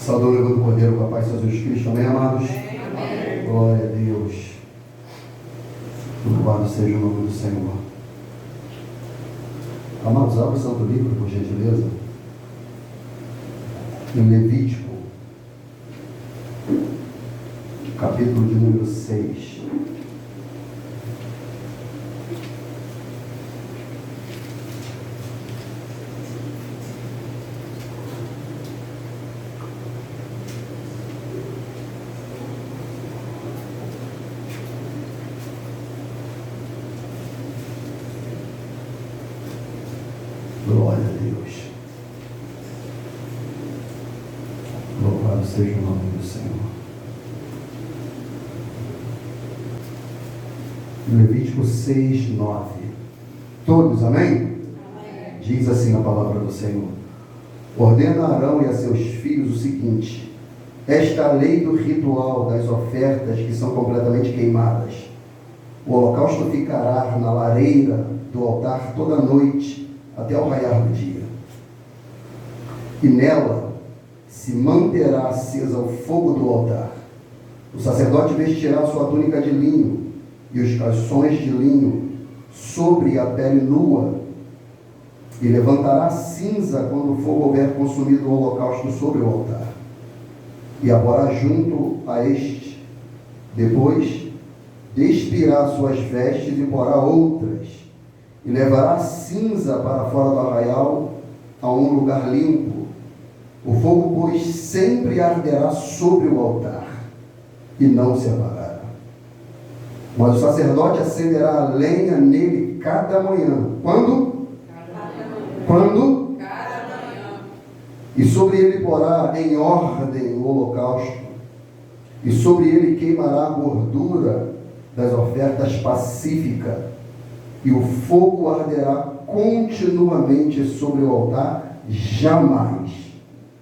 Saúde levando o Cordeiro com a paz de Jesus Cristo, amém, amados? Amém. Glória a Deus. Louvado seja o nome do Senhor. Amados, abra o Santo Livro, por gentileza. Em Levítico, capítulo de número 6. Glória a Deus. Louvado seja o nome do Senhor. Levítico 6, 9. Todos, amém? Amém? Diz assim a palavra do Senhor. Ordena a Arão e a seus filhos o seguinte: esta é a lei do ritual das ofertas que são completamente queimadas. O holocausto ficará na lareira do altar toda a noite, até o raiar do dia. E nela se manterá acesa o fogo do altar. O sacerdote vestirá sua túnica de linho e os calções de linho sobre a pele nua, e levantará a cinza quando o fogo houver consumido o holocausto sobre o altar, e a porá junto a este. Depois despirá suas vestes e porá outras, e levará a cinza para fora do arraial, a um lugar limpo. O fogo, pois, sempre arderá sobre o altar, e não se apagará. Mas o sacerdote acenderá a lenha nele cada manhã. Quando? Quando? Cada manhã. E sobre ele porá em ordem o holocausto, e sobre ele queimará a gordura das ofertas pacíficas, e o fogo arderá continuamente sobre o altar, jamais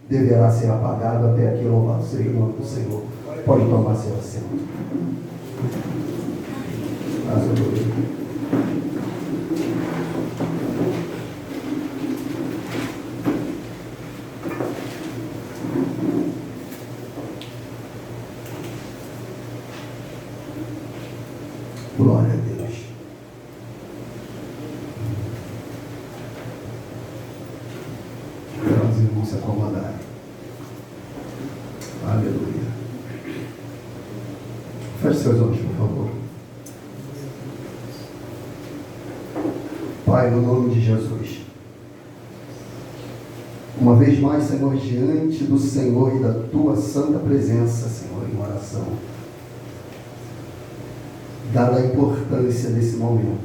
deverá ser apagado até aqui. Louvado seja o nome do Senhor. Pode tomar seu assento. Glória a Deus. Os irmãos se acomodarem. Aleluia. Feche seus olhos, por favor. Pai, no nome de Jesus, uma vez mais, Senhor, diante do Senhor e da Tua santa presença, Senhor, em oração, dada a importância desse momento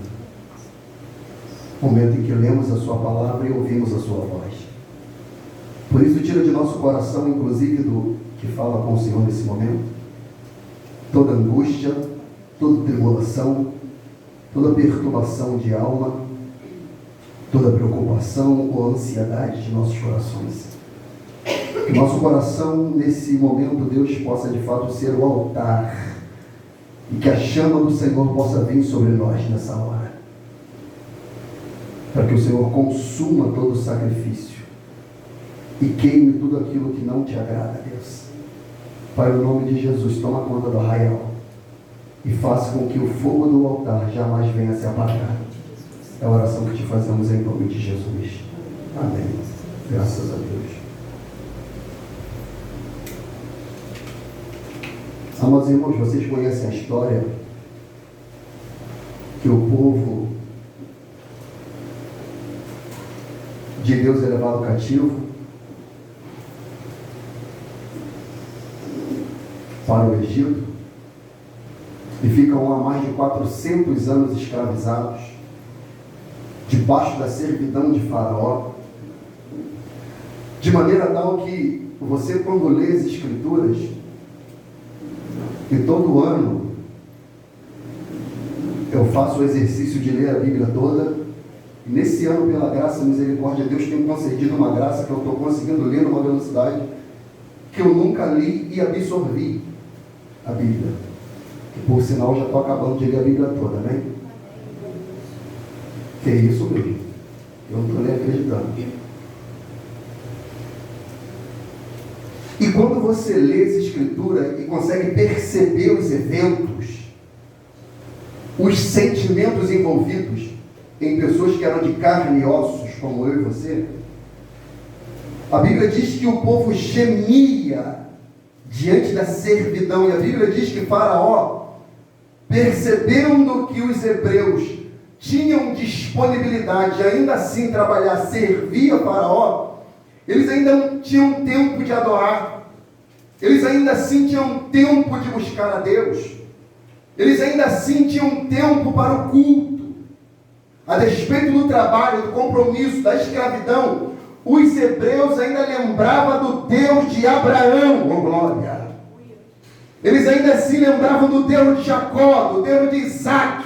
em que lemos a Sua palavra e ouvimos a Sua voz. Por isso, tira de nosso coração, inclusive do que fala com o Senhor nesse momento, toda angústia, toda tribulação, toda perturbação de alma, toda preocupação ou ansiedade de nossos corações. Que nosso coração, nesse momento, Deus, possa de fato ser o altar, e que a chama do Senhor possa vir sobre nós nessa hora, para que o Senhor consuma todo o sacrifício e queime tudo aquilo que não te agrada, Deus. Pai, no nome de Jesus, toma conta do arraial e faça com que o fogo do altar jamais venha a se apagar. É a oração que te fazemos em nome de Jesus. Amém. Graças a Deus. Amados irmãos, vocês conhecem a história que o povo de Deus é levado cativo para o Egito e ficam há mais de 400 anos escravizados, debaixo da servidão de Faraó, de maneira tal que você, quando lê as Escrituras, e todo ano eu faço o exercício de ler a Bíblia toda, e nesse ano, pela graça e misericórdia, Deus tem concedido uma graça que eu estou conseguindo ler numa velocidade que eu nunca li e absorvi a Bíblia. Que, por sinal, já estou acabando de ler a Bíblia toda, né? Que é isso mesmo. Eu não estou nem acreditando. E quando você lê essa escritura e consegue perceber os eventos, os sentimentos envolvidos em pessoas que eram de carne e ossos, como eu e você, a Bíblia diz que o povo gemia diante da servidão, e a Bíblia diz que Faraó, percebendo que os hebreus tinham disponibilidade de ainda assim trabalhar, servir a Faraó, eles ainda tinham tempo de adorar, eles ainda assim tinham tempo de buscar a Deus, eles ainda assim tinham tempo para o culto. A despeito do trabalho, do compromisso, da escravidão, os hebreus ainda lembravam do Deus de Abraão, oh glória. Eles ainda assim lembravam do Deus de Jacó, do Deus de Isaac.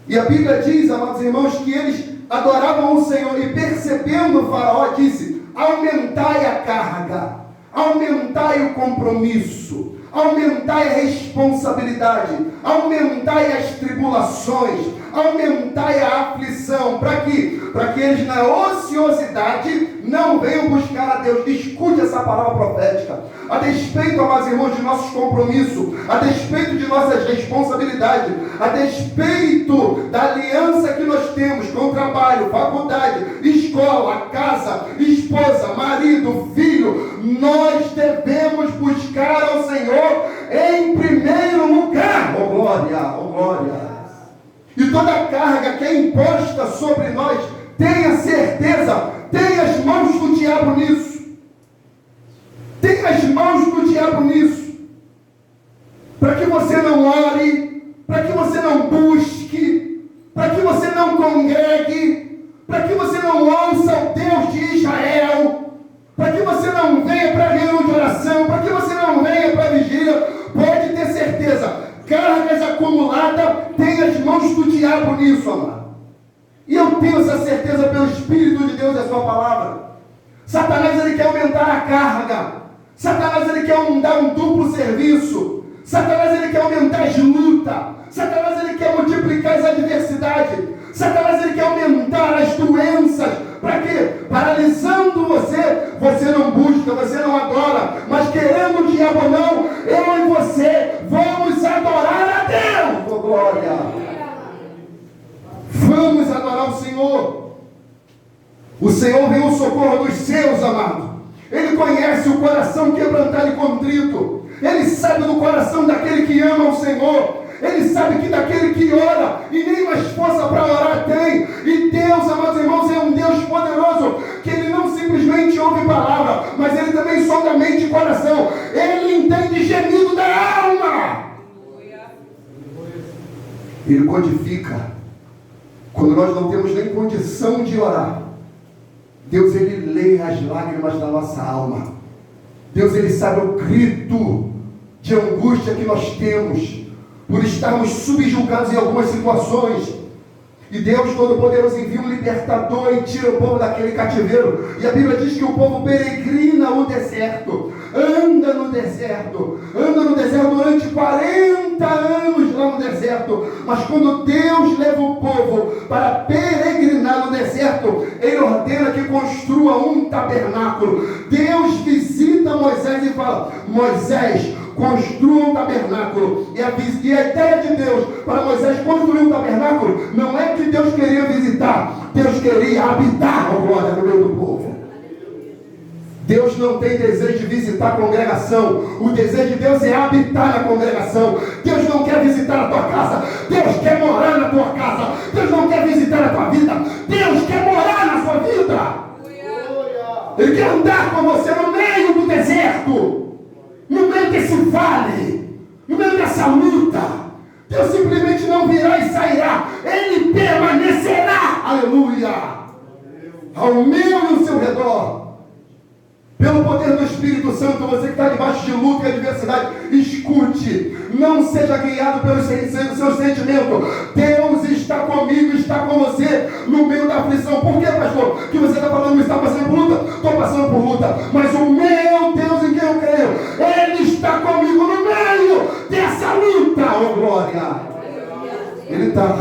E a Bíblia diz, amados irmãos, que eles adoravam o Senhor, e percebendo o Faraó, disse: aumentai a carga, aumentai o compromisso, aumentai a responsabilidade, aumentai as tribulações, aumentai a aflição. Para quê? Para que eles na ociosidade não venham buscar a Deus. Escute essa palavra profética. A despeito, amados irmãos, de nossos compromissos, a despeito de nossas responsabilidades, a despeito da aliança que nós temos com o trabalho, faculdade, escola, casa, esposa, marido, filho, nós devemos buscar ao Senhor em primeiro lugar. Oh glória, oh glória. E toda a carga que é imposta sobre nós, tenha certeza, tem as mãos do diabo nisso. Tem as mãos do diabo nisso. Para que você não ore, para que você não busque, para que você não congregue, para que você não ouça o Deus de Israel, para que você não venha para a reunião de oração, para que você não venha para a vigília, pode ter certeza, cargas acumuladas, tem as mãos do diabo nisso, amado. E eu tenho essa certeza pelo Espírito de Deus e a sua palavra. Satanás, ele quer aumentar a carga. Satanás, ele quer dar um duplo serviço. Satanás, ele quer aumentar as lutas. Satanás, ele quer multiplicar as adversidades. Satanás, ele quer aumentar as doenças. Para quê? Paralisando você. Você não busca, você não adora. Mas querendo o diabo não, eu e você vamos adorar a Deus. Oh, glória. Vamos adorar o Senhor. O Senhor vem ao socorro dos seus, amados. Ele conhece o coração quebrantado e contrito. Ele sabe do coração daquele que ama o Senhor. Ele sabe que daquele que ora e nem mais força para orar tem. E Deus, amados irmãos, é um Deus poderoso, que Ele não simplesmente ouve palavra, mas Ele também sonda a mente e coração. Ele entende gemido da alma. Ele codifica. Quando nós não temos nem condição de orar, Deus, Ele lê as lágrimas da nossa alma. Deus, Ele sabe o grito de angústia que nós temos por estarmos subjugados em algumas situações. E Deus Todo-Poderoso envia um libertador e tira o povo daquele cativeiro. E a Bíblia diz que o povo peregrina o deserto, anda no deserto durante 40 anos lá no deserto. Mas quando Deus leva o povo para peregrinar no deserto, Ele ordena que construa um tabernáculo. Deus visita Moisés e fala: Moisés, construa um tabernáculo. E a ideia de Deus para Moisés construir um tabernáculo não é que Deus queria visitar, Deus queria habitar a glória no meio do povo. Deus não tem desejo de visitar a congregação. O desejo de Deus é habitar na congregação. Deus não quer visitar a tua casa, Deus quer morar na tua casa. Deus não quer visitar a tua vida, Deus quer morar na sua vida. Ele quer andar com você no meio do deserto, no meio desse vale, no meio dessa luta. Deus simplesmente não virá e sairá, Ele permanecerá, aleluia, ao meu e ao seu redor. Pelo poder do Espírito Santo, você que está debaixo de luta e adversidade, escute, não seja guiado pelos seus sentimentos. Deus está comigo, está com você no meio da aflição. Por que, pastor? Que você está falando, está passando por luta? Estou passando por luta, mas o meu Deus em quem eu creio, Ele está comigo no meio dessa luta, oh glória. Ele está.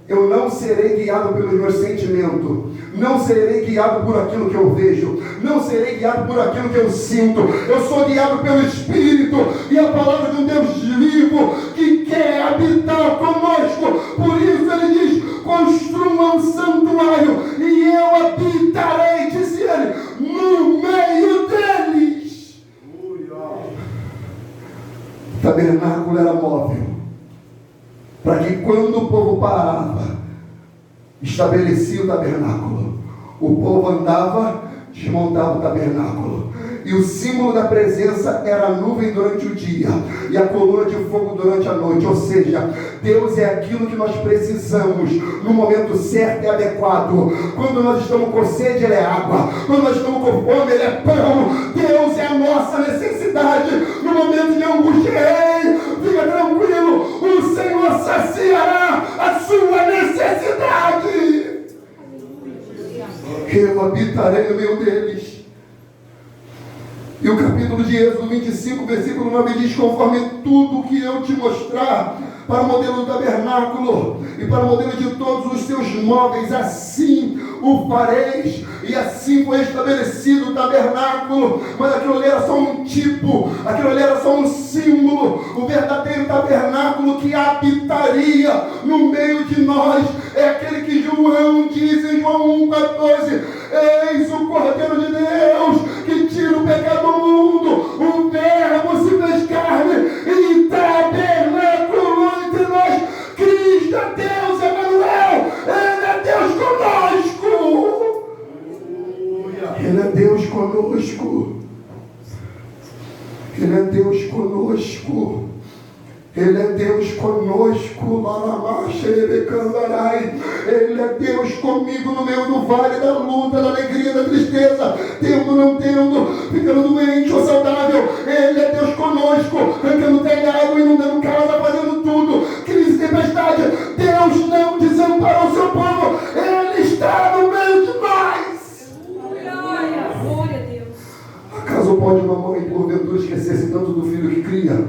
Eu não serei guiado pelos meus sentimentos, Não serei guiado por aquilo que eu vejo. Não serei guiado por aquilo que eu sinto. Eu sou guiado pelo Espírito. E a palavra de um Deus vivo que quer habitar conosco. Por isso ele diz: construam um santuário e eu habitarei, disse ele, no meio deles. O tabernáculo era móvel, para que quando o povo parava, estabelecia o tabernáculo, o povo andava, desmontava o tabernáculo. E o símbolo da presença era a nuvem durante o dia e a coluna de fogo durante a noite. Ou seja, Deus é aquilo que nós precisamos no momento certo e adequado. Quando nós estamos com sede, Ele é água. Quando nós estamos com fome, Ele é pão. Deus é a nossa necessidade no momento de angústia. Ei, fica tranquilo, o Senhor saciará a sua necessidade. Eu habitarei no meio deles. E o capítulo de Êxodo 25, versículo 9 diz: conforme tudo que eu te mostrar, para o modelo do tabernáculo e para o modelo de todos os seus móveis, assim o fareis. E assim foi estabelecido o tabernáculo. Mas aquilo ali era só um tipo, aquilo ali era só um símbolo. O verdadeiro tabernáculo que habitaria no meio de nós é aquele que João diz em João 1,14: eis o Cordeiro de Deus que tira o pecado do mundo. O Verbo se fez carne e tabernaculou entre nós. Cristo é Deus, Emanuel. Ele é Deus conosco. Ele é Deus conosco. Ele é Deus conosco. Ele é Deus conosco. Ele é Deus comigo no meio do vale da luta, da alegria, da tristeza, tendo ou não tendo, ficando doente ou saudável. Ele é Deus conosco, arrancando telhado, inundando casa, fazendo tudo, crise, tempestade. Deus não desamparou o seu povo. Ele está no meio de nós. Glória a Deus. Acaso pode uma mãe porventura esquecer-se tanto do filho que cria,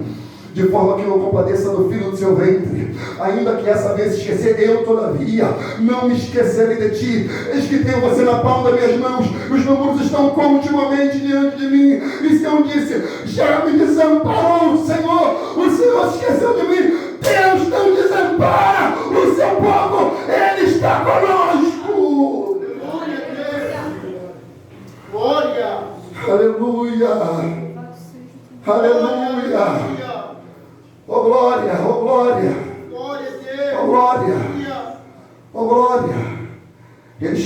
de forma que não compadeça do filho do seu ventre? Ainda que essa vez esquecer, eu todavia não me esquecerei de ti. Eis que tenho você na palma das minhas mãos, os números estão continuamente diante de mim. E Sião disse: já me desamparou o Senhor se esqueceu de mim. Deus não desampara o seu povo, Ele está conosco. Glória! Aleluia! Aleluia! Oh glória, oh glória, oh glória, oh glória. Ele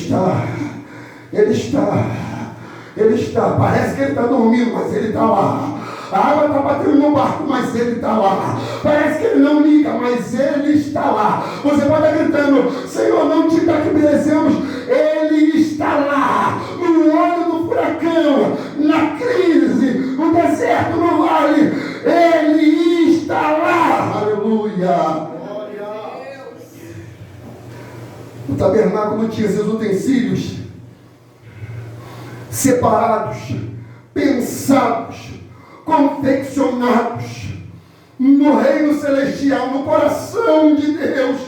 está, parece que ele está dormindo, mas ele está lá. A água está batendo no barco, mas ele está lá. Parece que ele não liga, mas ele está lá. Você pode estar gritando: Senhor, não te dá que merecemos. Ele está lá, no olho do furacão, na crise, no deserto, no vale. Ele está lá. Aleluia. O tabernáculo tinha seus utensílios separados, pensados, confeccionados no reino celestial, no coração de Deus,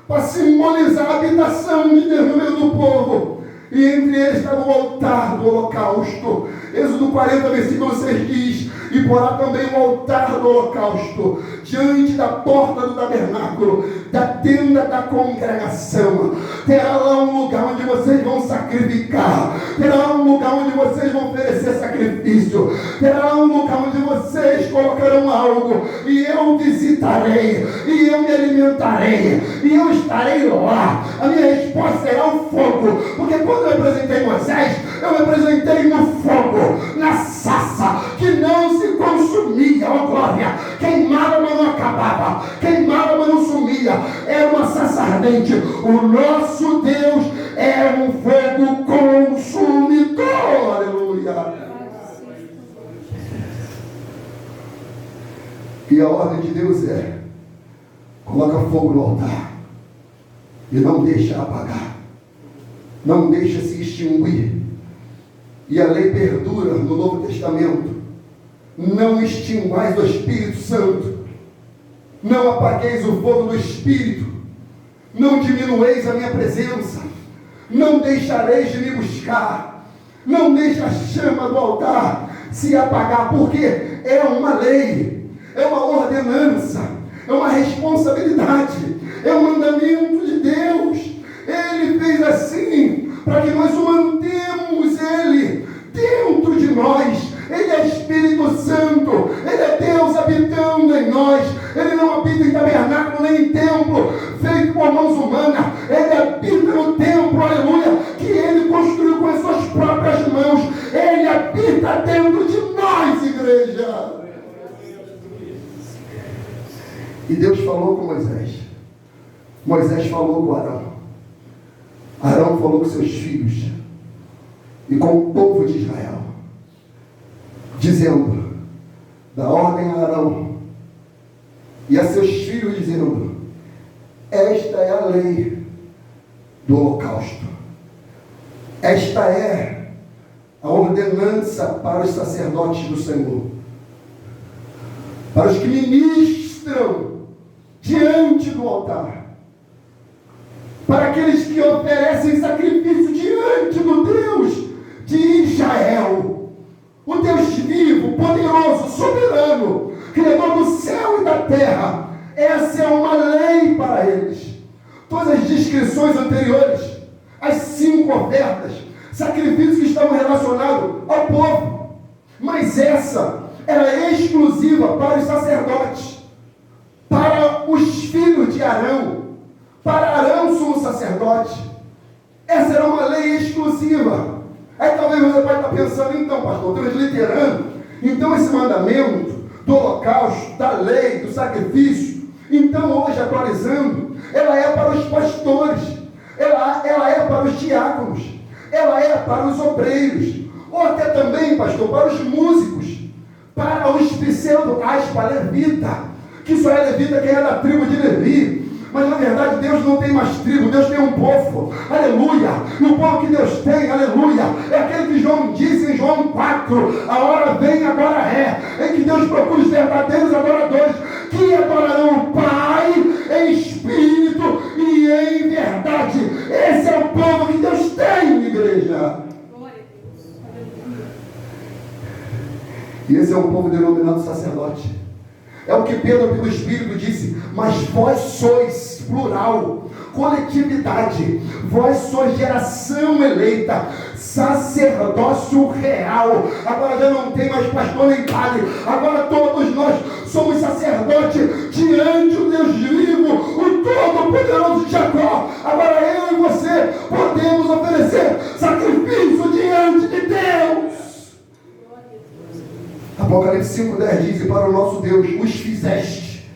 para simbolizar a habitação de Deus no meio do povo. E entre eles estava o altar do holocausto. Êxodo 40, versículo 6 diz: e porá também o altar do holocausto diante da porta do tabernáculo, da tenda da congregação. Terá lá um lugar onde vocês vão sacrificar, terá lá um lugar onde vocês vão oferecer sacrifício, terá lá um lugar onde vocês colocarão algo, e eu visitarei, e eu me alimentarei, e eu estarei lá. A minha resposta será o fogo, porque quando eu apresentei Moisés, eu me apresentei no fogo, na sassa, que não se consumia, ó glória, queimava, mas não acabava, queimava, mas não sumia, era uma sassa ardente. O nosso Deus é um fogo consumidor, aleluia. E a ordem de Deus é: coloca fogo no altar e não deixa apagar, não deixa se extinguir. E a lei perdura no Novo Testamento: não extinguais o Espírito Santo, não apagueis o fogo do Espírito, não diminueis a minha presença, não deixareis de me buscar, não deixe a chama do altar se apagar, porque é uma lei, é uma ordenança, é uma responsabilidade, é um mandamento de Deus. Ele fez assim para que nós o mantemos Ele dentro de nós. Ele é Espírito Santo, Ele é Deus habitando em nós. Ele não habita em tabernáculo nem em templo feito por mãos humanas. Ele habita no templo, aleluia, que Ele construiu com as suas próprias mãos. Ele habita dentro de nós, igreja. E Deus falou com Moisés. Moisés falou com Arão. Arão falou com seus filhos e com o povo de Israel, dizendo, dá ordem a Arão e a seus filhos, dizendo, esta é a lei do holocausto. Esta é a ordenança para os sacerdotes do Senhor, para os que ministram diante do altar, para aqueles que oferecem sacrifício diante do Deus de Israel, o Deus vivo, poderoso, soberano, Criador do céu e da terra. Essa é uma lei para eles. Todas as descrições anteriores, as 5 ofertas, sacrifícios que estavam relacionados ao povo, mas essa era exclusiva para os sacerdotes, para os filhos de Arão, para Arão, sumo sacerdote. Essa era uma lei exclusiva. Aí talvez você pode estar pensando, então, pastor, transliterando, então esse mandamento do holocausto, da lei, do sacrifício, então hoje, atualizando, ela é para os pastores, ela é para os diáconos, ela é para os obreiros, ou até também, pastor, para os músicos, para os pseudo-aspa, levita, que só é levita quem é da tribo de Levi. Mas na verdade Deus não tem mais tribo, Deus tem um povo, aleluia. E o povo que Deus tem, aleluia, é aquele que João disse em João 4, a hora vem, agora é, em que Deus procura os verdadeiros adoradores, que adorarão o Pai em espírito e em verdade. Esse é o povo que Deus tem, igreja. E esse é um povo denominado sacerdote. É o que Pedro, pelo Espírito, disse, mas vós sois, plural, coletividade, vós sois geração eleita, sacerdócio real. Agora já não tem mais pastor nem padre, agora todos nós somos sacerdote diante do Deus vivo, o Todo-Poderoso de Jacó. Agora eu e você podemos oferecer sacrifício diante de Deus. Apocalipse 5:10 diz, e para o nosso Deus os fizeste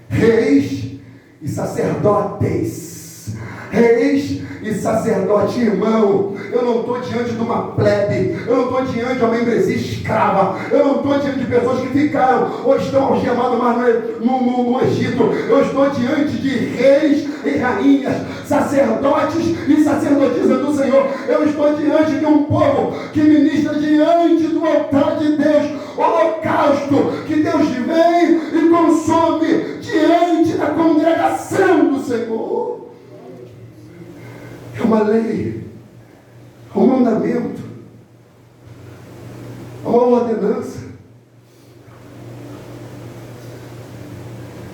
reis e sacerdotes. Reis e sacerdote, irmão. Eu não estou diante de uma plebe, eu não estou diante de uma membresia escrava, eu não estou diante de pessoas que ficaram ou estão algemadas no Egito. Eu estou diante de reis e rainhas, sacerdotes e sacerdotisas do Senhor. Eu estou diante de um povo que ministra diante do altar de Deus, holocausto que Deus vem e consome diante da congregação do Senhor. É uma lei, é um mandamento, é uma ordenança.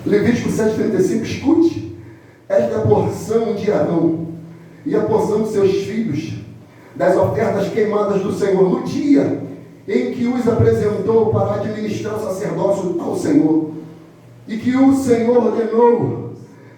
Levítico 7:35, escute, esta é a porção de Arão e a porção de seus filhos, das ofertas queimadas do Senhor, no dia em que os apresentou para administrar o sacerdócio ao Senhor, e que o Senhor ordenou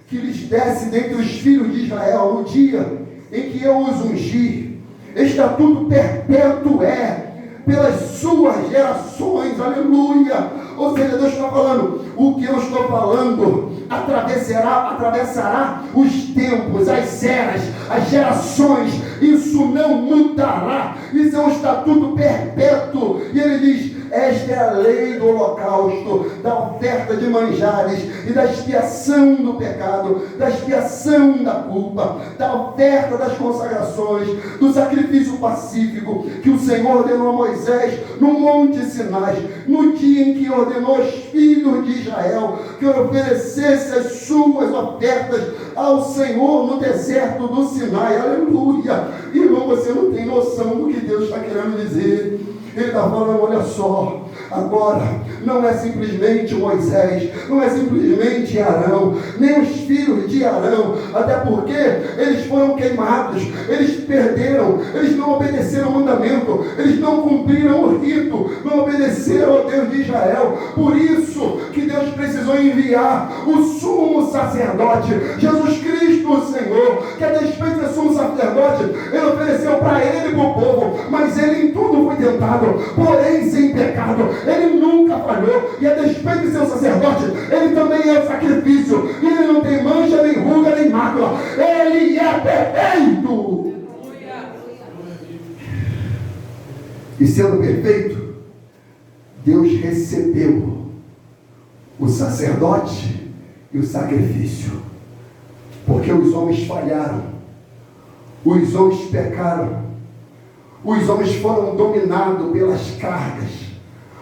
que lhes desse dentre os filhos de Israel, no dia em que eu os ungi. Estatuto perpétuo é pelas suas gerações, aleluia. Ou seja, Deus está falando, o que eu estou falando atravessará os tempos, as eras, as gerações. Isso não mudará. Isso é um estatuto perpétuo. E ele diz, esta é a lei do holocausto, da oferta de manjares e da expiação do pecado, da expiação da culpa, da oferta das consagrações, do sacrifício pacífico que o Senhor ordenou a Moisés no Monte Sinai, no dia em que ordenou aos filhos de Israel que oferecesse as suas ofertas ao Senhor no deserto do Sinai. Aleluia! Irmão, você não tem noção do que Deus está querendo dizer. Ele está falando, olha só, agora não é simplesmente Moisés, não é simplesmente Arão, nem os filhos de Arão, até porque eles foram queimados, eles perderam, eles não obedeceram o mandamento, eles não cumpriram o rito, não obedeceram ao Deus de Israel. Por isso que Deus precisou enviar o sumo sacerdote, Jesus Cristo, o Senhor, que a despeito de sumo sacerdote, ele ofereceu para ele e para o povo, mas ele em tudo foi tentado, porém sem pecado. Ele nunca falhou, e a despeito de ser o sacerdote, ele também é o sacrifício, e ele não tem mancha, nem ruga, nem mácula, ele é perfeito. E sendo perfeito, Deus recebeu o sacerdote e o sacrifício, porque os homens falharam, os homens pecaram, os homens foram dominados pelas cargas,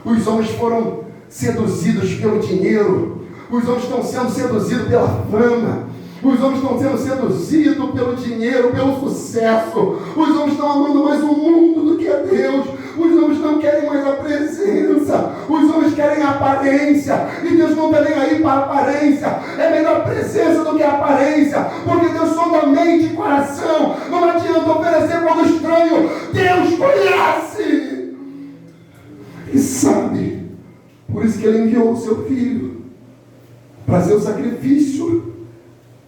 os homens foram seduzidos pelo dinheiro, os homens estão sendo seduzidos pela fama, os homens estão sendo seduzidos pelo dinheiro, pelo sucesso, os homens estão amando mais o mundo do que a Deus, os homens não querem mais a presença, os homens querem a aparência, e Deus não está nem aí para a aparência, é melhor a presença do que a aparência, porque Deus sonda a mente e coração, não adianta oferecer algo estranho, Deus conhece, e sabe, por isso que Ele enviou o seu Filho, para ser o sacrifício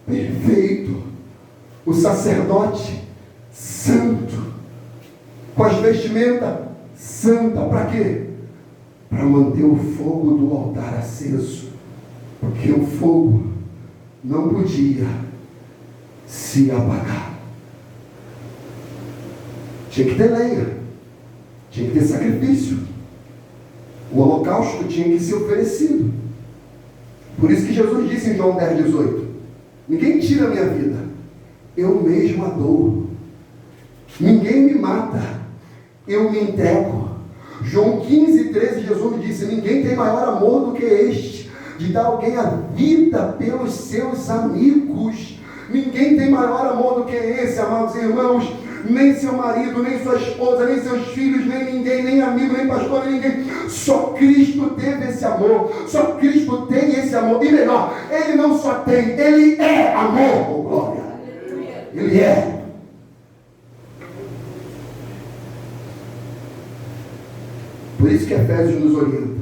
perfeito, o sacerdote santo, com as vestimentas santas, para quê? Para manter o fogo do altar aceso, porque o fogo não podia se apagar. Tinha que ter lenha, tinha que ter sacrifício, o holocausto tinha que ser oferecido. Por isso que Jesus disse em João 10,18: ninguém tira a minha vida, eu mesmo a dou. Ninguém me mata, eu me entrego. João 15,13, Jesus disse: ninguém tem maior amor do que este, de dar alguém a vida pelos seus amigos. Ninguém tem maior amor do que esse, amados irmãos. Nem seu marido, nem sua esposa, nem seus filhos, nem ninguém, nem amigo, nem pastor, nem ninguém. Só Cristo teve esse amor. Só Cristo tem esse amor. E melhor, Ele não só tem, Ele é amor. Oh, glória. Ele é. Por isso que Efésios nos orienta: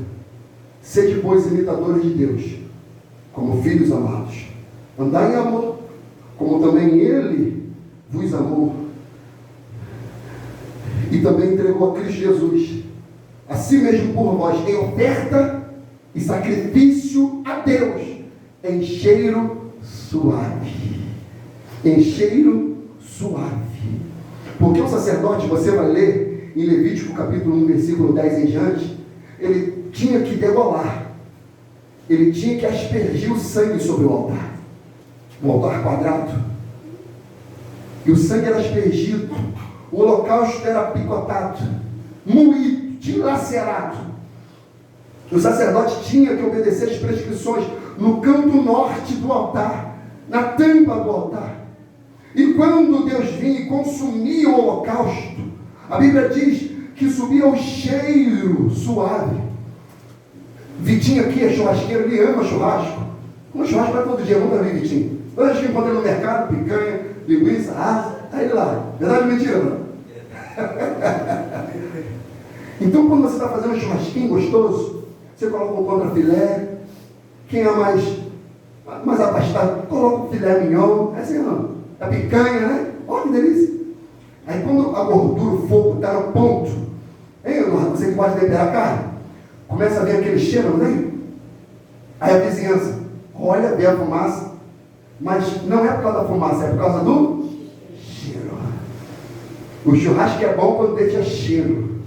sede, pois, imitadores de Deus, como filhos amados. Andai em amor, como também Ele vos amou, e também entregou a Cristo Jesus, a si mesmo por vós, em oferta e sacrifício a Deus, em cheiro suave. Em cheiro suave. Porque o sacerdote, você vai ler em Levítico capítulo 1, versículo 10 em diante, ele tinha que degolar, ele tinha que aspergir o sangue sobre o altar quadrado, e o sangue era aspergido, o holocausto era picotado, moído, dilacerado. O sacerdote tinha que obedecer as prescrições no canto norte do altar, na tampa do altar. E quando Deus vinha e consumia o holocausto, a Bíblia diz que subia o cheiro suave. Vitinho aqui é churrasqueiro, ele ama churrasco. Um churrasco para todo dia, nunca vi Vitinho. Toda vez que encontra no mercado, picanha, linguiça, asa, tá ele lá. Verdade ou mentira, não? Então, quando você está fazendo um churrasquinho gostoso, você coloca um contrafilé. Quem é mais abastado, coloca o filé mignon, é assim não, a picanha, né? Olha que delícia. Aí quando a gordura, o fogo está no ponto, hein, Eduardo, você que pode temperar a carne, começa a ver aquele cheiro, não é? Aí a vizinhança olha, vê a fumaça, mas não é por causa da fumaça, é por causa do cheiro. O churrasco é bom quando deixa cheiro.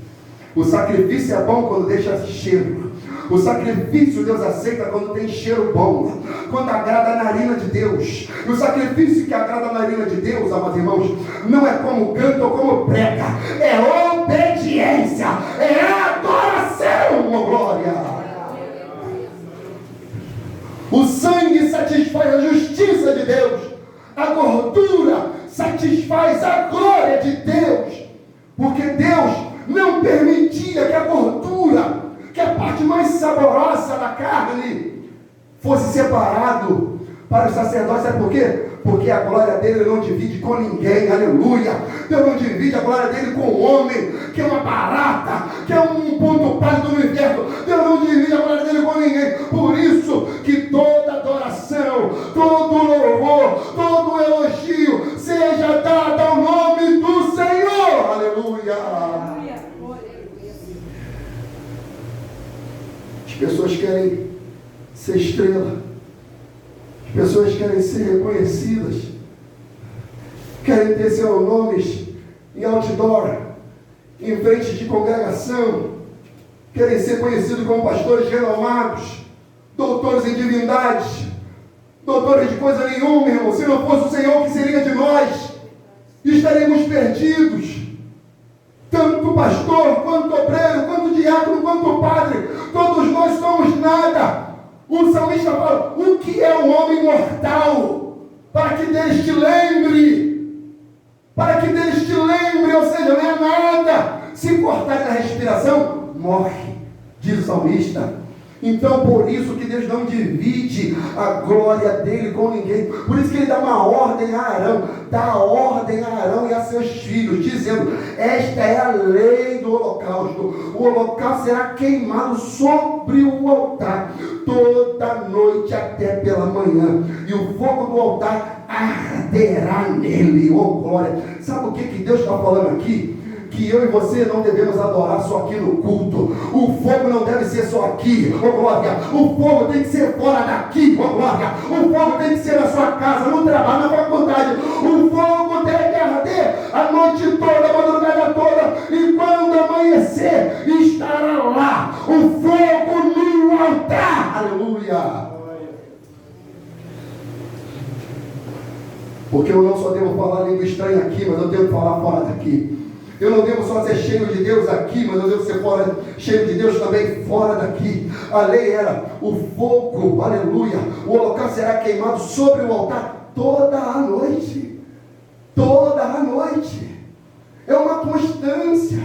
O sacrifício é bom quando deixa cheiro. O sacrifício Deus aceita quando tem cheiro bom, quando agrada a narina de Deus. E o sacrifício que agrada a narina de Deus, amados irmãos, não é como canta ou como prega, é obediência, é adoração, oh glória. O sangue satisfaz a justiça de Deus, satisfaz a glória de Deus, porque Deus não permitia que a gordura, que a parte mais saborosa da carne, fosse separado para os sacerdotes. Sabe por quê? Porque a glória dele ele não divide com ninguém, aleluia. Deus não divide a glória dele com o homem, que é uma barata, que é um ponto pálido no inverno. Deus não divide a glória dele com ninguém. Por isso que toda adoração, todo louvor, todo elogio seja dado ao nome do Senhor, aleluia. As pessoas querem ser estrela, as pessoas querem ser reconhecidas, querem ter seus nomes em outdoor, em frente de congregação, querem ser conhecidos como pastores renomados, doutores em divindades, doutores de coisa nenhuma, irmão. Se não fosse o Senhor, o que seria de nós? Estaremos perdidos. Tanto pastor, quanto obreiro, quanto diácono, quanto padre, todos nós somos nada. O salmista fala: o que é o homem mortal? Para que deles te lembre. Para que deles te lembre, ou seja, não é nada. Se cortar a respiração, morre, diz o salmista. Então, por isso que Deus não divide a glória dele com ninguém. Por isso que ele dá uma ordem a Arão. Dá ordem a Arão e a seus filhos, dizendo: esta é a lei do holocausto. O holocausto será queimado sobre o altar toda noite até pela manhã. E o fogo do altar arderá nele. Oh, glória! Sabe o que Deus está falando aqui? Que eu e você não devemos adorar só aqui no culto. O fogo não deve ser só aqui, oh glória. O fogo tem que ser fora daqui, oh glória. O fogo tem que ser na sua casa, no trabalho, na faculdade. O fogo deve arder a noite toda, a madrugada toda. E quando amanhecer, estará lá o fogo no altar. Aleluia. Porque eu não só devo falar língua estranha aqui, mas eu devo falar fora daqui. Eu não devo só ser cheio de Deus aqui, mas eu devo ser cheio de Deus também fora daqui. A lei era o fogo, aleluia. O holocausto será queimado sobre o altar toda a noite. Toda a noite. É uma constância.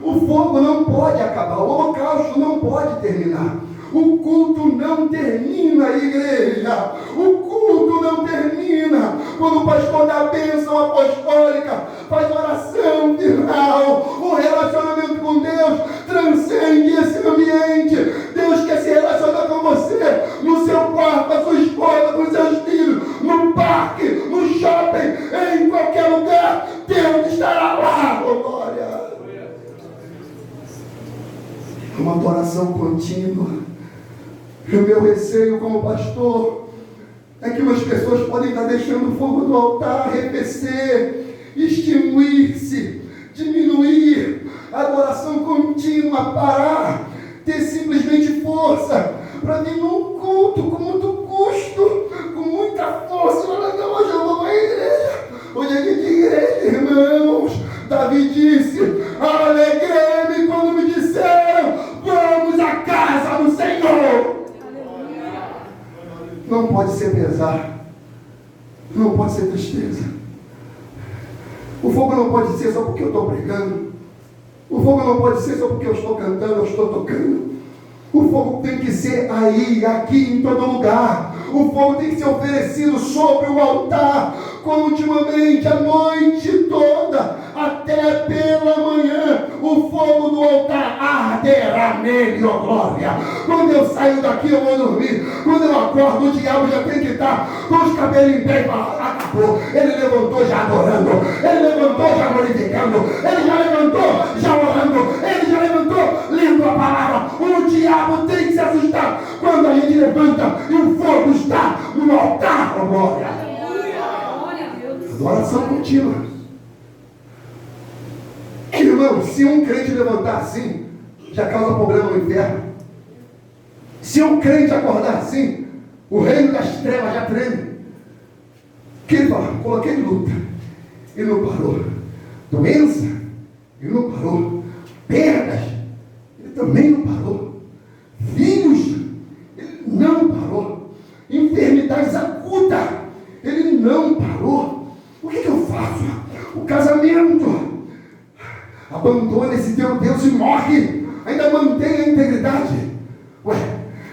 O fogo não pode acabar. O holocausto não pode terminar. O culto não termina, igreja. O culto não termina quando o pastor dá a bênção apostólica, faz oração final. O relacionamento com Deus transcende esse ambiente. Deus quer se relacionar com você no seu quarto, com a sua esposa, com os seus filhos, no parque, no shopping, em qualquer lugar. Deus estará lá, oh glória. Uma adoração contínua. E o meu receio como pastor é que umas pessoas podem estar deixando o fogo do altar arrefecer, extinguir-se, diminuir, a adoração contínua, parar, ter simplesmente força para vir num culto com muito custo, com muita força. Não, hoje eu vou para a igreja. Hoje é dia de igreja, irmãos. Davi disse: alegrei-me quando me disseram: vamos à casa do Senhor. Não pode ser pesar, não pode ser tristeza. O fogo não pode ser só porque eu estou pregando. O fogo não pode ser só porque eu estou cantando, eu estou tocando. O fogo tem que ser aí, aqui, em todo lugar. O fogo tem que ser oferecido sobre o altar, continuamente, a noite toda, até pela manhã. O fogo do altar arderá nele, ó glória. Quando eu saio daqui, eu vou dormir. Quando eu acordo, o diabo já tem que estar com os cabelos em pé e falar: acabou. Ele levantou já adorando, ele levantou já glorificando, ele já levantou já orando, ele já levantou lendo a palavra. O diabo tem que se assustar quando a gente levanta e o fogo está no altar, ó glória. Adoração contínua. Irmão, se um crente levantar assim, já causa problema no inferno. Se um crente acordar assim, o reino das trevas já treme. Que ele fala: coloquei de luta, ele não parou. Doença, ele não parou. Perdas, ele também não parou. Filhos, ele não parou. Enfermidades agudas, ele não parou. O que eu faço? abandona esse teu Deus e morre, ainda mantém a integridade. Ué,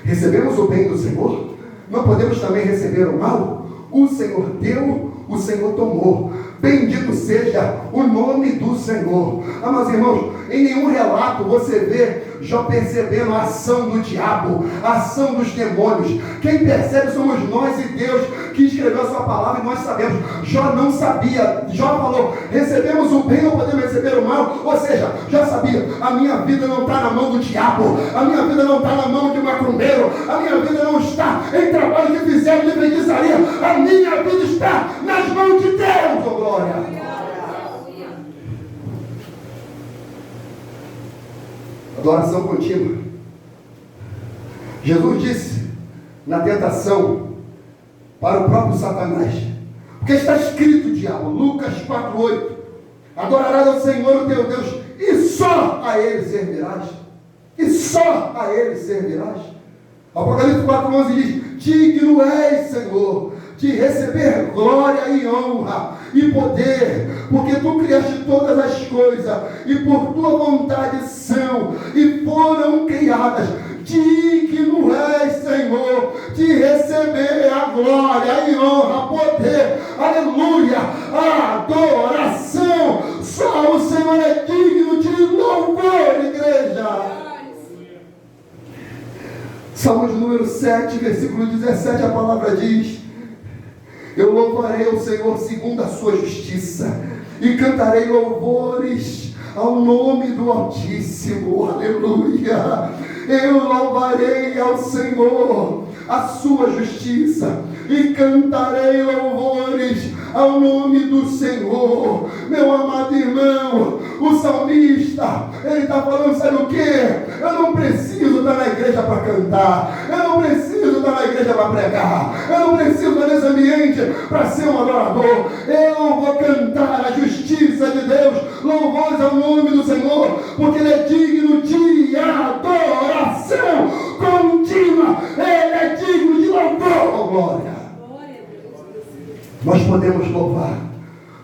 recebemos o bem do Senhor, não podemos também receber o mal? O Senhor deu, o Senhor tomou. Bendito seja o nome do Senhor. Mas irmãos, em nenhum relato você vê Jó percebendo a ação do diabo, a ação dos demônios. Quem percebe somos nós e Deus que escreveu a sua palavra, e nós sabemos. Jó não sabia. Jó falou, recebemos o bem, não podemos receber o mal. Ou seja, Jó sabia, a minha vida não está na mão do diabo, a minha vida não está na mão de macumbeiro, a minha vida não está em trabalho que fizeram de feitiçaria, a minha vida está nas mãos de Deus, oh glória. Adoração contínua. Jesus disse na tentação para o próprio Satanás, porque está escrito, diabo, Lucas 4:8, adorarás ao Senhor o teu Deus e só a Ele servirás. E só a Ele servirás. Apocalipse 4:11 diz, digno és, Senhor, de receber glória e honra e poder, porque tu criaste todas as coisas e por tua vontade são e foram criadas. Digno és, Senhor, de receber a glória e honra, poder, aleluia, a adoração. Só o Senhor é digno de louvor, igreja. Salmo de número 7, versículo 17, a palavra diz, eu louvarei ao Senhor segundo a sua justiça e cantarei louvores ao nome do Altíssimo, aleluia. Eu louvarei ao Senhor a sua justiça e cantarei louvores ao nome do Senhor. Meu amado irmão, o salmista, ele está falando, sabe o que? Eu não preciso estar na igreja para cantar, eu não preciso estar na igreja para pregar, eu não preciso estar nesse ambiente para ser um adorador. Eu vou cantar a justiça de Deus, louvores ao nome do Senhor, porque Ele é digno de adoração contínua, Ele é digno de louvor, oh glória. Nós podemos louvar,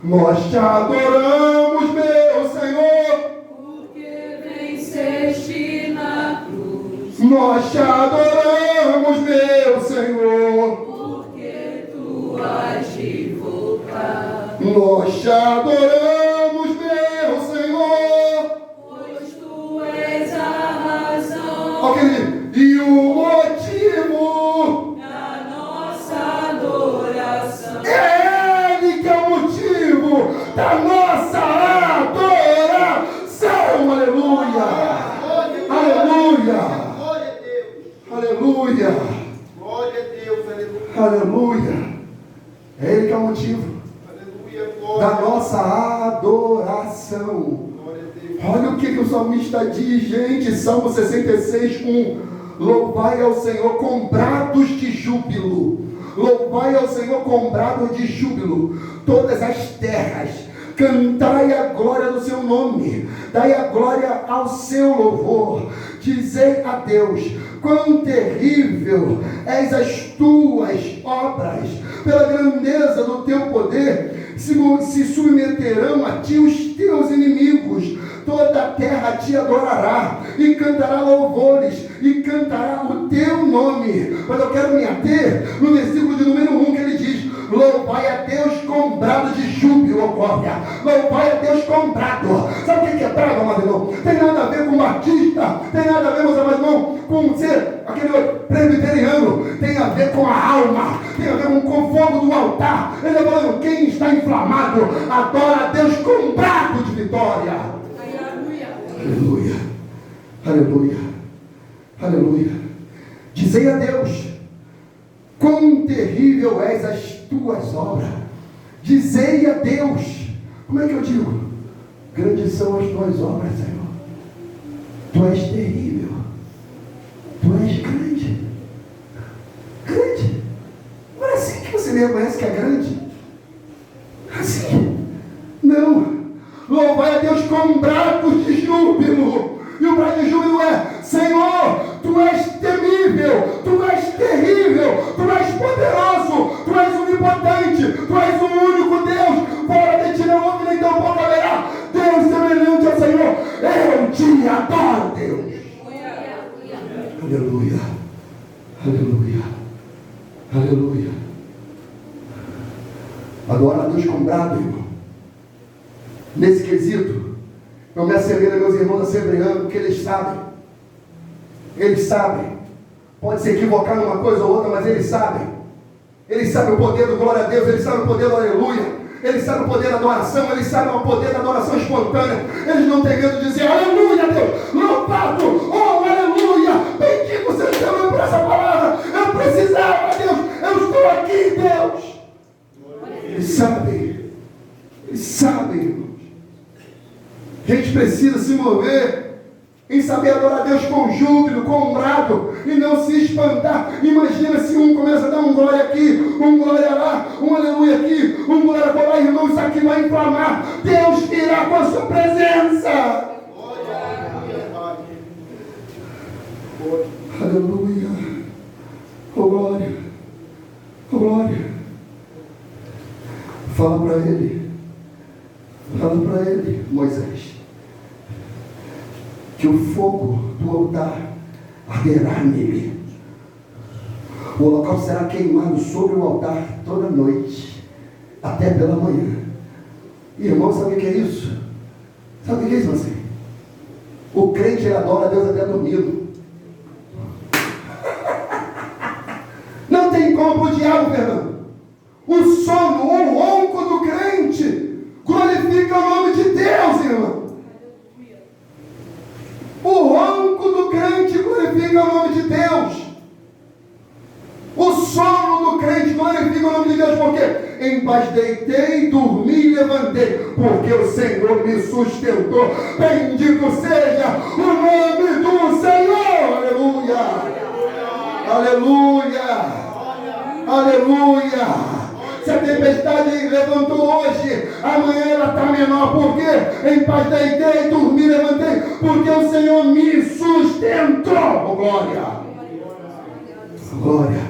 nós te adoramos, meu Senhor, porque venceste na cruz. Nós te adoramos, meu Senhor, porque tu has de voltar. Nós te adoramos, meu Senhor, Pois tu és a razão. ok, e o motivo, Da nossa adoração. Ele que é o motivo da nossa adoração, aleluia, aleluia, aleluia, Glória a Deus, aleluia. aleluia, é Ele que é o motivo Aleluia, glória. da nossa adoração. Glória a Deus. Olha o que o salmista diz, gente, Salmo 66:1. Louvai ao Senhor com brados de júbilo. Louvai ao Senhor com brados de júbilo todas as terras. Cantai a glória do seu nome. Dai a glória ao seu louvor. Dizei a Deus, quão terrível és as tuas obras. Pela grandeza do teu poder se submeterão a ti os teus inimigos. Toda a terra te adorará e cantará louvores e cantará o teu nome. Mas eu quero me ater no versículo de número 1 que ele diz, louvai a Deus com brado de júbilo, ó glória. Louvai a Deus com brado. Sabe o que é brado, amado irmão? Tem nada a ver com batista, tem nada a ver, meu amado irmão, com ser aquele presbiteriano. Tem a ver com a alma, tem a ver com o fogo do altar. Ele está falando, quem está inflamado, adora a Deus com brado de vitória. Aleluia, aleluia, aleluia. Dizei a Deus, quão terrível és as tuas obras. Dizei a Deus, como é que eu digo? Grandes são as tuas obras, Senhor. Tu és terrível, tu és grande, grande. Não é assim que você me reconhece que é grande? Assim? Não. Louvai a Deus com brados de júbilo. E o brado de júbilo é, Senhor, tu és temível, tu és terrível, tu és poderoso, tu és onipotente, tu és o único Deus. Fora de ti não houve nem tampouco haverá Deus semelhante ao Senhor. Aleluia. Aleluia. Aleluia. Adorar a Deus com brado, irmão. Nesse quesito, eu me assemelho a meus irmãos assembleanos, porque eles sabem. Eles sabem. Pode se equivocar numa coisa ou outra, mas eles sabem. Eles sabem o poder do glória a Deus, eles sabem o poder do aleluia. Eles sabem o poder da adoração, eles sabem o poder da adoração espontânea. Eles não têm medo de dizer aleluia, Deus, louvado, oh aleluia, bendito seja o Senhor por essa palavra. Eu precisava, Deus, eu estou aqui, Deus. Eles sabem, irmãos. A gente precisa se mover em saber adorar a Deus com júbilo, com brado, e não se espantar. Imagina se um começa a dar um glória aqui, um glória lá, um aleluia aqui, um glória para lá, irmão, isso aqui vai inflamar. Deus irá com a sua presença. Aleluia. Oh glória. Oh glória. Fala para ele, Moisés, que o fogo do altar arderá nele. O holocausto será queimado sobre o altar toda noite, até pela manhã. Irmão, sabe o que é isso? Sabe o que é isso, você? O crente ele adora a Deus até dormindo. Não tem como o diabo, Fernando. O sono, o ronco do crente glorifica o nome de Deus, irmão. O ronco do crente glorifica o nome de Deus. O sono do crente glorifica o nome de Deus. Por quê? Em paz deitei, dormi e levantei, porque o Senhor me sustentou. Bendito seja o nome do Senhor. Aleluia. Aleluia. Aleluia. Se a tempestade levantou hoje, amanhã ela está menor. Por quê? Em paz deitei, dormi, levantei, porque o Senhor me sustentou. Oh, glória! Glória!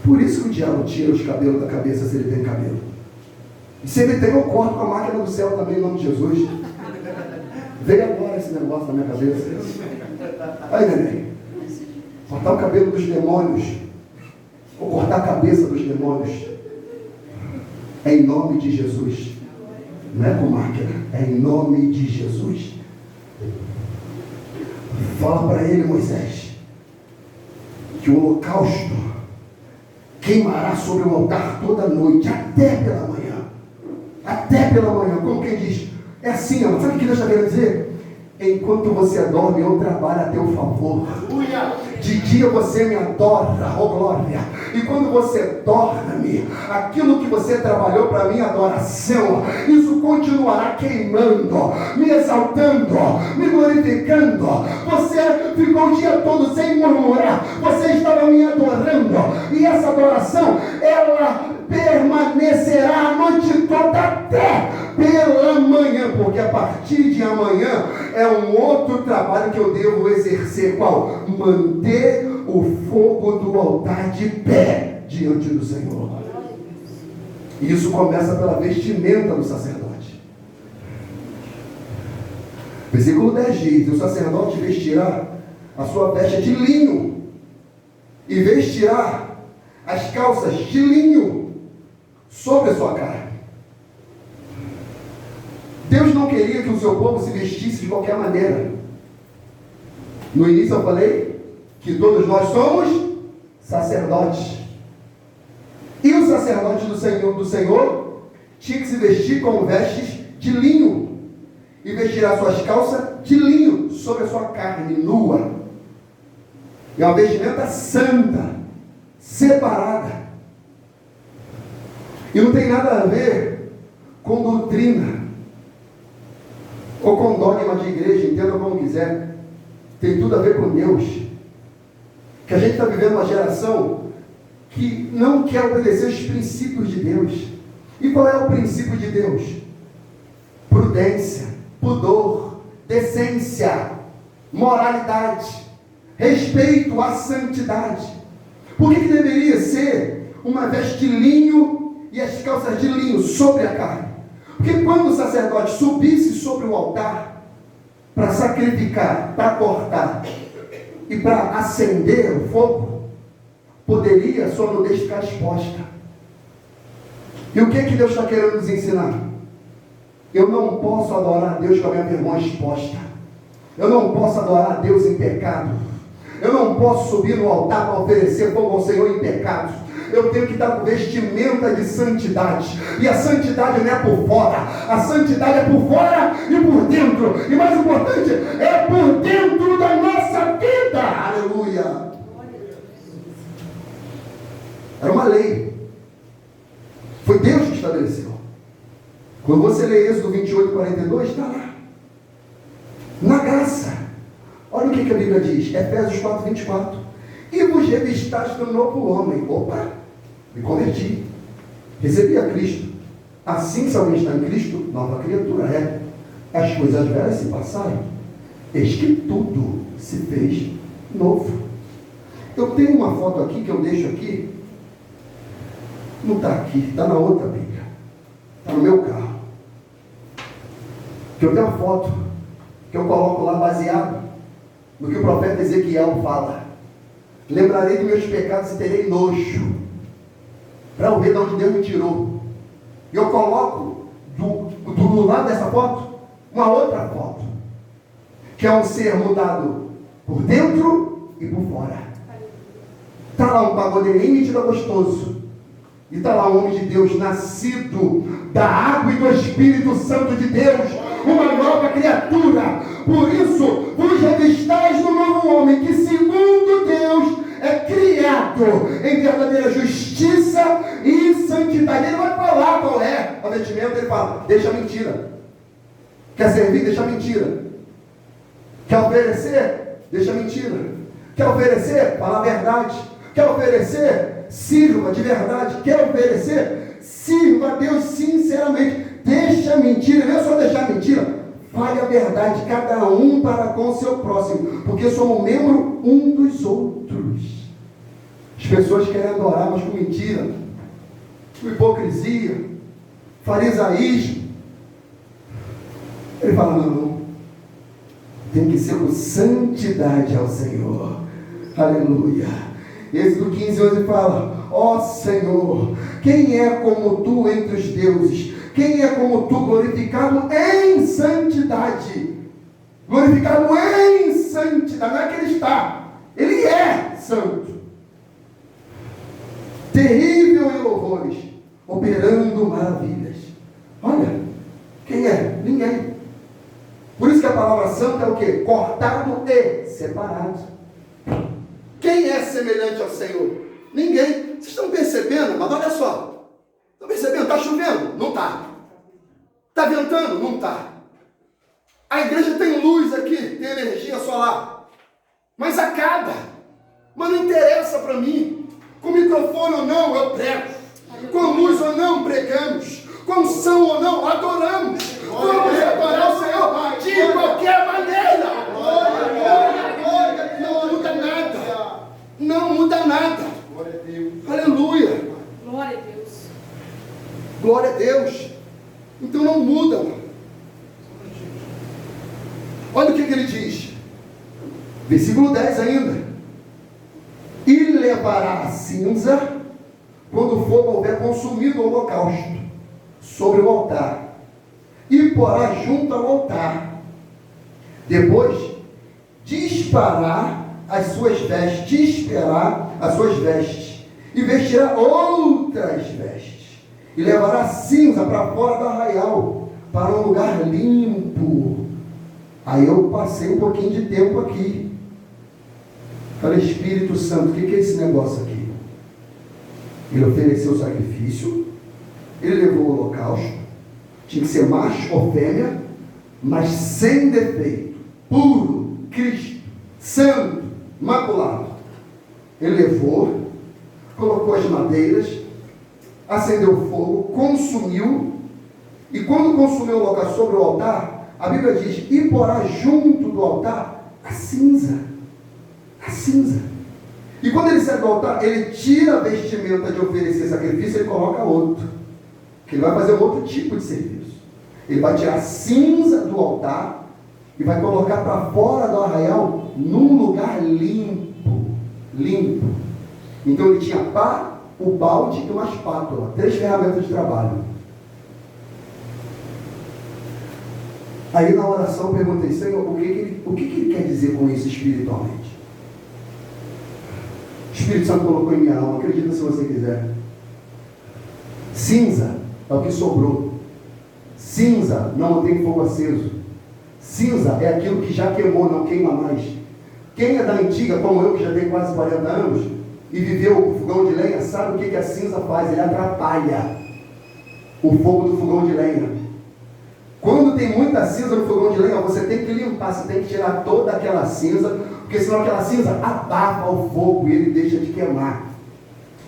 Por isso que o diabo tira os cabelos da cabeça, se ele tem cabelo. E se ele tem, eu corto com a máquina do céu também, em nome de Jesus. Veio agora esse negócio na minha cabeça. Aí, neném. Cortar o cabelo dos demônios. Ou cortar a cabeça dos demônios. É em nome de Jesus. Não é com máquina. É em nome de Jesus. Fala para ele, Moisés, que o holocausto queimará sobre o altar toda noite, até pela manhã. Até pela manhã. Como quem diz? É assim, ó. Sabe o que Deus está querendo dizer? Enquanto você dorme, eu trabalho a teu favor. De dia você me adora, oh glória. E quando você dorme, aquilo que você trabalhou para minha adoração, isso continuará queimando, me exaltando, me glorificando. Você ficou o dia todo sem murmurar, você estava me adorando. E essa adoração, ela permanecerá a noite toda até pela manhã, porque a partir de amanhã é um outro trabalho que eu devo exercer. Qual? Manter o fogo do altar de pé diante do Senhor. E isso começa pela vestimenta do sacerdote. Versículo 10 diz: o sacerdote vestirá a sua veste de linho e vestirá as calças de linho sobre a sua carne. Deus não queria que o seu povo se vestisse de qualquer maneira. No início eu falei que todos nós somos sacerdotes. E o sacerdote do Senhor tinha que se vestir com vestes de linho e vestirá suas calças de linho sobre a sua carne nua. É uma vestimenta santa, separada. E não tem nada a ver com doutrina ou com dogma de igreja, entenda como quiser. Tem tudo a ver com Deus. Que a gente está vivendo uma geração que não quer obedecer os princípios de Deus. E qual é o princípio de Deus? Prudência, pudor, decência, moralidade, respeito à santidade. Por que deveria ser uma veste de linho e as calças de linho sobre a carne? Porque quando o sacerdote subisse sobre o altar para sacrificar, para cortar E para acender o fogo, poderia a sua nudez ficar exposta. E o que Deus está querendo nos ensinar? Eu não posso adorar a Deus com a minha vergonha exposta. Eu não posso adorar a Deus em pecado. Eu não posso subir no altar para oferecer fogo ao Senhor em pecados. Eu tenho que estar com vestimenta de santidade. E a santidade não é por fora. A santidade é por fora e por dentro. E mais importante, é por dentro da nossa vida. Aleluia. Era uma lei. Foi Deus que estabeleceu. Quando você lê Êxodo 28:42, está lá. Na graça. Olha o que a Bíblia diz. Efésios 4:24. E vos revistaste do novo homem. Opa, me converti. Recebi a Cristo. Assim, se alguém está em Cristo, nova criatura é. As coisas velhas se passaram. Eis que tudo se fez novo. Eu tenho uma foto aqui que eu deixo aqui. Não está aqui, está na outra Bíblia. Está no meu carro. Que eu tenho uma foto que eu coloco lá baseado no que o profeta Ezequiel fala. Lembrarei dos meus pecados e terei nojo. Para eu ver de onde Deus me tirou. E eu coloco do lado dessa foto uma outra foto. Que é um ser mudado por dentro e por fora. Está lá um pagodeirinho metido gostoso. E está lá um homem de Deus, nascido da água e do Espírito Santo de Deus, uma nova criatura. Por isso, vos revistais do novo homem, que segundo Deus é criado em verdadeira justiça e santidade. Ele vai falar qual é a vestimenta, ele fala, deixa a mentira. Quer servir? Deixa a mentira. Quer oferecer? Deixa a mentira. Quer oferecer? Fala a verdade. Quer oferecer? Sirva de verdade. Quer oferecer? Sirva a Deus sinceramente. Deixa a mentira. Não é só deixar a mentira. Fale a verdade, cada um para com o seu próximo. Porque somos membro um dos outros. As pessoas querem adorar, mas com mentira, com hipocrisia, farisaísmo. Ele fala, não. Tem que ser com santidade ao Senhor. Aleluia. Êxodo 15:11 fala, ó Senhor, quem é como tu entre os deuses? Quem é como tu, glorificado em santidade? Glorificado em santidade. Não é que ele está, ele é santo. Terrível em louvores, operando maravilhas. Olha, quem é? Ninguém. Por isso que a palavra santo é o quê? Cortado e separado. Quem é semelhante ao Senhor? Ninguém. Vocês estão percebendo? Mas olha só. Estão percebendo? Está chovendo? Não está. Está ventando? Não está. A igreja tem luz aqui, tem energia solar. Mas acaba. Mas não interessa para mim. Com microfone ou não, eu prego. Com luz ou não, pregamos. Com som ou não, adoramos. Vamos adorar o Senhor de qualquer maneira. Não muda nada. Não muda nada. Aleluia. Glória a Deus. Glória a Deus. Então não muda. Olha o que ele diz. Versículo 10 ainda. E levará a cinza quando o fogo houver consumido o holocausto sobre o altar. E porá junto ao altar. Depois dispará as suas vestes. Dispará as suas vestes. E vestirá outras vestes. E levará cinza para fora do arraial, para um lugar limpo. Aí eu passei um pouquinho de tempo aqui. Falei, Espírito Santo, o que é esse negócio aqui? Ele ofereceu o sacrifício, ele levou o holocausto, tinha que ser macho ou fêmea, mas sem defeito, puro, Cristo, santo, imaculado. Ele levou, colocou as madeiras, acendeu o fogo, consumiu, e quando consumiu o holocausto sobre o altar, a Bíblia diz, e porá junto do altar a cinza. A cinza. E quando ele sai do altar, ele tira a vestimenta de oferecer sacrifício e ele coloca outro. Que ele vai fazer um outro tipo de serviço. Ele vai tirar a cinza do altar e vai colocar para fora do arraial num lugar limpo. Limpo. Então ele tinha pá, o balde e uma espátula. 3 ferramentas de trabalho. Aí na oração eu perguntei, Senhor, o que ele quer dizer com isso espiritualmente? O Espírito Santo colocou em minha alma, acredita se você quiser. Cinza é o que sobrou. Cinza não tem fogo aceso. Cinza é aquilo que já queimou, não queima mais. Quem é da antiga, como eu, que já tenho quase 40 anos, e viveu o fogão de lenha, sabe o que a cinza faz? Ele atrapalha o fogo do fogão de lenha. Quando tem muita cinza no fogão de lenha, você tem que limpar, você tem que tirar toda aquela cinza, porque senão aquela cinza abafa o fogo e ele deixa de queimar.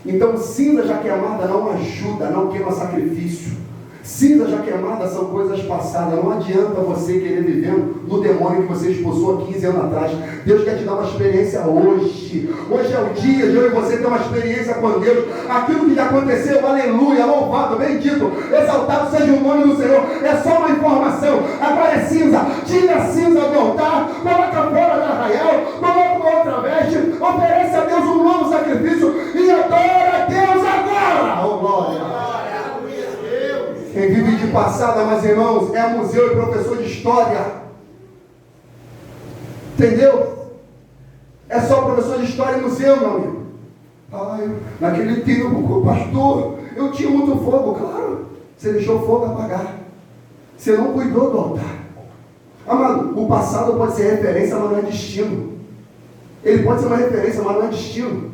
Então cinza já queimada não ajuda, não queima sacrifício. Cinza já queimada são coisas passadas. Não adianta você querer viver no demônio que você expulsou há 15 anos atrás. Deus quer te dar uma experiência hoje. Hoje é o dia de eu e você ter uma experiência com Deus. Aquilo que já aconteceu, aleluia, louvado, bendito, exaltado seja o nome do Senhor. É só uma informação. Agora é cinza. Tira a cinza do altar, coloca fora do arraial, coloca uma outra veste, oferece a Deus um novo sacrifício e adora a Deus agora. Oh, glória. Quem vive de passada, mas irmãos, é museu e professor de história. Entendeu? É só professor de história e museu, meu amigo. Naquele tempo, pastor, eu tinha muito fogo. Claro, você deixou o fogo apagar. Você não cuidou do altar. Amado, o passado pode ser referência, mas não é destino. Ele pode ser uma referência, mas não é destino.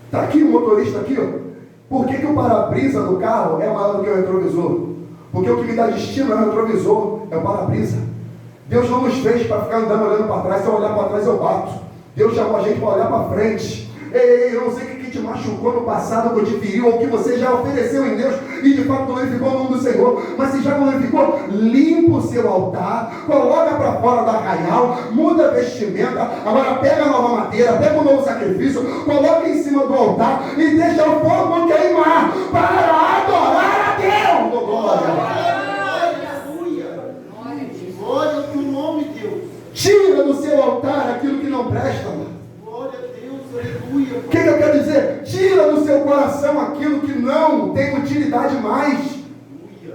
Está aqui o motorista aqui, ó. Por que o para-brisa do carro é maior do que o retrovisor? Porque o que me dá destino é o retrovisor, é o para-brisa. Deus não nos fez para ficar andando olhando para trás. Se eu olhar para trás eu bato. Deus chamou a gente para olhar para frente. Ei, eu não sei o que te machucou no passado, que te feriu, ou que você já ofereceu em Deus e de fato glorificou o nome do Senhor. Mas se já glorificou, limpa o seu altar, coloca para fora do arraial, muda a vestimenta, agora pega a nova madeira, pega o novo sacrifício, coloca em cima do altar e deixa o fogo queimar para adorar a Deus. Glória! Glória ao teu nome, Deus. Tira do seu altar aquilo que não presta, mano. Glória a Deus, aleluia. O que eu quero dizer? Tira do seu coração aquilo que não tem utilidade mais.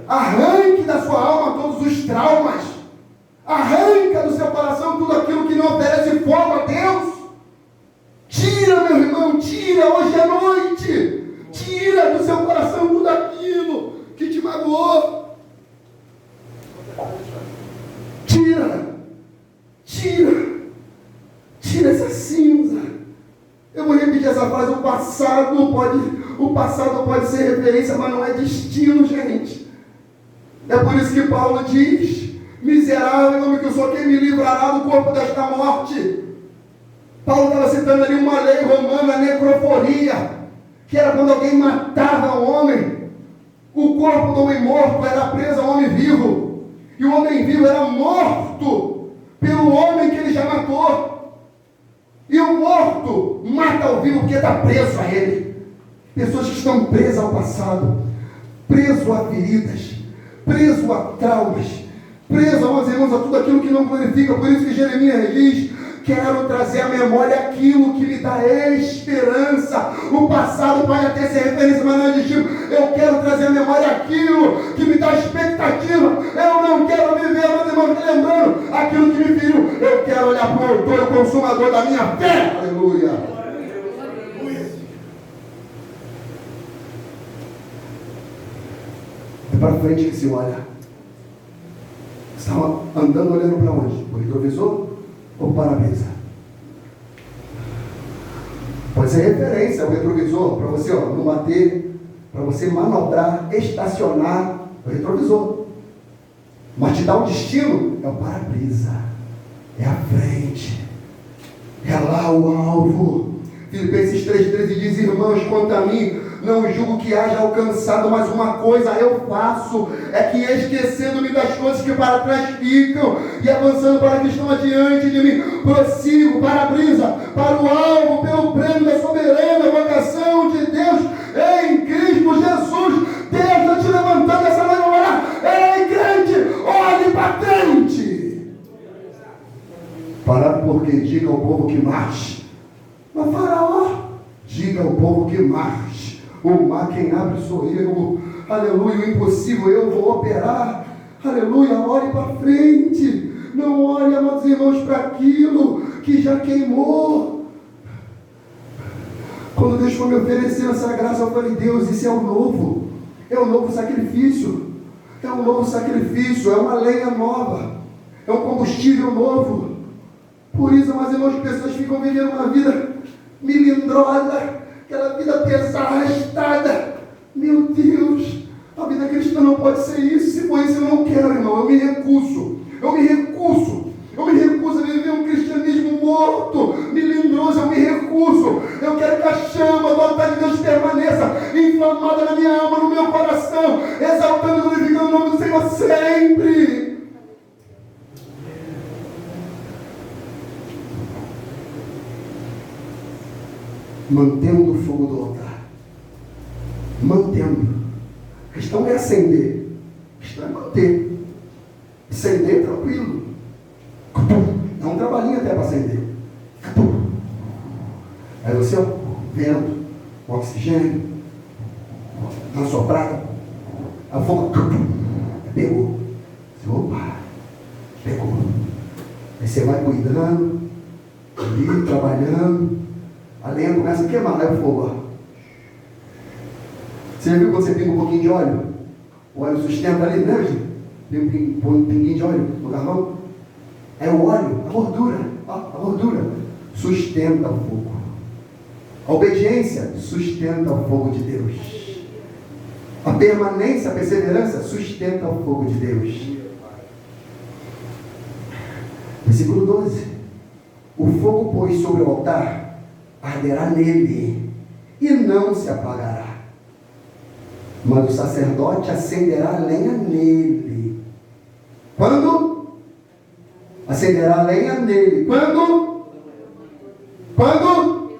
Arranque da sua alma todos os traumas. Arranca do seu coração tudo aquilo que não oferece fogo a Deus. Tira, meu irmão, tira hoje à noite. Tira do seu coração tudo aquilo que te magoou. Tira essa cinza. Eu vou repetir essa frase, o passado pode ser referência, mas não é destino, gente. É por isso que Paulo diz, miserável em nome que eu sou, quem me livrará do corpo desta morte? Paulo estava citando ali uma lei romana, a necroforia, que era quando alguém matava um homem, o corpo do homem morto era preso ao homem vivo, e o homem vivo era morto pelo homem que ele já matou. E o morto mata o vivo porque está preso a ele. Pessoas que estão presas ao passado, preso a feridas, preso a traumas, preso, meus irmãos, a tudo aquilo que não glorifica. Por isso que Jeremias diz, quero trazer à memória aquilo que me dá esperança. O passado pode até ser referência, mas não é destino. Eu quero trazer à memória aquilo que me dá expectativa. Eu não quero viver, meus irmãos, lembrando aquilo que me feriu. Eu quero olhar para o autor e o consumador da minha fé. Aleluia. É para frente que se olha. Você estava andando olhando para onde? O retrovisor? Ou para-brisa? Pode ser referência ao retrovisor, para você não bater, para você manobrar, estacionar o retrovisor. Mas te dá um destino, é o para-brisa, é a frente, é lá o alvo. Filipenses 3,13 diz, irmãos, quanto a mim, não julgo que haja alcançado, mas uma coisa eu faço, é que esquecendo-me das coisas que para trás ficam, e avançando para que estão adiante de mim, prossigo para a brisa, para o alvo, pelo prêmio da soberana vocação de Deus, em Cristo Jesus. Deus está te levantando essa noite para orar. Ei, crente, olhe para frente. Parar porque diga ao é o povo que marche. O mar quem abre sou eu. Aleluia, o impossível eu vou operar. Aleluia, olhe para frente. Não olhe, amados irmãos, para aquilo que já queimou. Quando Deus foi me oferecer essa graça, eu falei, Deus, isso é o novo. É um novo sacrifício. É um novo sacrifício, é uma lenha nova. É um combustível novo. Por isso, amados irmãos, as pessoas ficam vivendo uma vida melindrosa, aquela vida pesada, arrastada. Meu Deus, a vida cristã não pode ser isso. Se for isso, eu não quero, irmão. Eu me recuso. Eu me recuso a viver um cristianismo morto, melindroso. Eu me recuso. Eu quero que a chama do altar de Deus permaneça inflamada na minha alma, no meu coração, exaltando e glorificando o nome do Senhor sempre. Mantendo o fogo do altar. Mantendo. A questão é acender. A questão é manter. Acender tranquilo. Dá um trabalhinho até para acender. Aí você, ó, vento, oxigênio, na soprada, a fogo pegou. Você, opa, pegou. Aí você vai cuidando, ali, trabalhando, a lenha começa a queimar, aí o fogo, ó. Você já viu quando você pinga um pouquinho de óleo? O óleo sustenta ali, né, gente? Põe um pinguinho de óleo no carvão. É o óleo, a gordura sustenta o fogo. A obediência sustenta o fogo de Deus. A permanência, a perseverança sustenta o fogo de Deus. Versículo 12. O fogo, pois, sobre o altar arderá nele e não se apagará. Mas o sacerdote acenderá a lenha nele. Quando? Acenderá a lenha nele. Quando? Quando?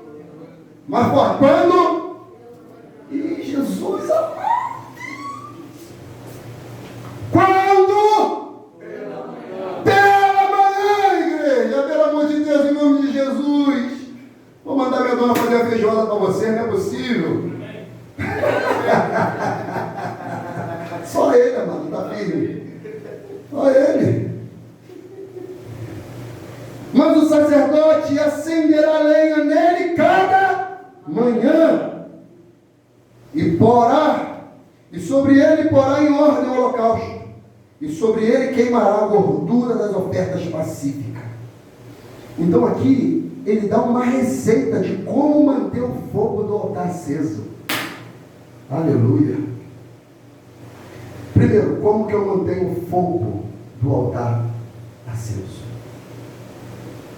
Mais forte. Quando? E Jesus amado. Quando? Pela manhã, igreja. Pelo amor de Deus, em nome de Jesus. Vou mandar minha dona fazer a feijoada para você, não é possível. Só ele, amado, tá firme. Só ele. Mas o sacerdote acenderá a lenha nele cada manhã e sobre ele porá em ordem o holocausto, e sobre ele queimará a gordura das ofertas pacíficas. Então aqui ele dá uma receita de como manter o fogo do altar aceso. Aleluia. Primeiro, como que eu mantenho o fogo do altar aceso?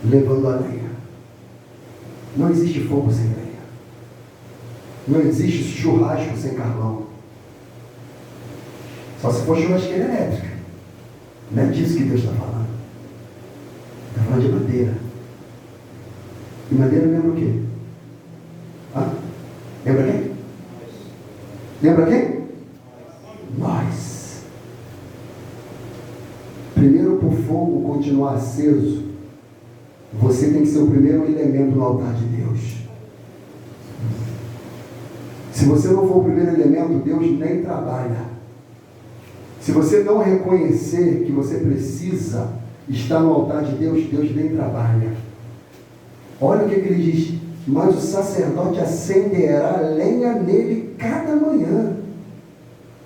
Levando a lenha. Não existe fogo sem lenha. Não existe churrasco sem carvão. Só se for churrasqueira elétrica. Não é disso que Deus está falando. Está falando de madeira. E madeira lembra o quê? Lembra quem? Lembra quem? Nós. Primeiro, para o fogo continuar aceso, você tem que ser o primeiro elemento no altar de Deus. Se você não for o primeiro elemento, Deus nem trabalha. Se você não reconhecer que você precisa estar no altar de Deus, Deus nem trabalha. Olha o que ele diz. Mas o sacerdote acenderá lenha nele cada manhã.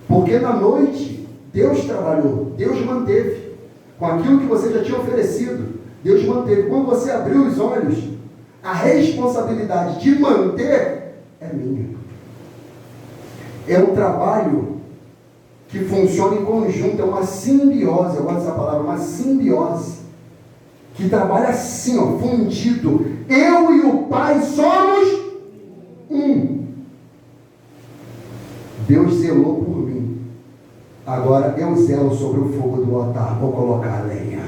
Porque na noite, Deus trabalhou, Deus manteve. Com aquilo que você já tinha oferecido, Deus manteve. Quando você abriu os olhos, a responsabilidade de manter é minha. É um trabalho que funciona em conjunto, é uma simbiose, eu gosto dessa palavra, uma simbiose, que trabalha assim, ó, fundido. Eu e o Pai somos um. Deus zelou por mim. Agora eu zelo sobre o fogo do altar. Vou colocar a lenha.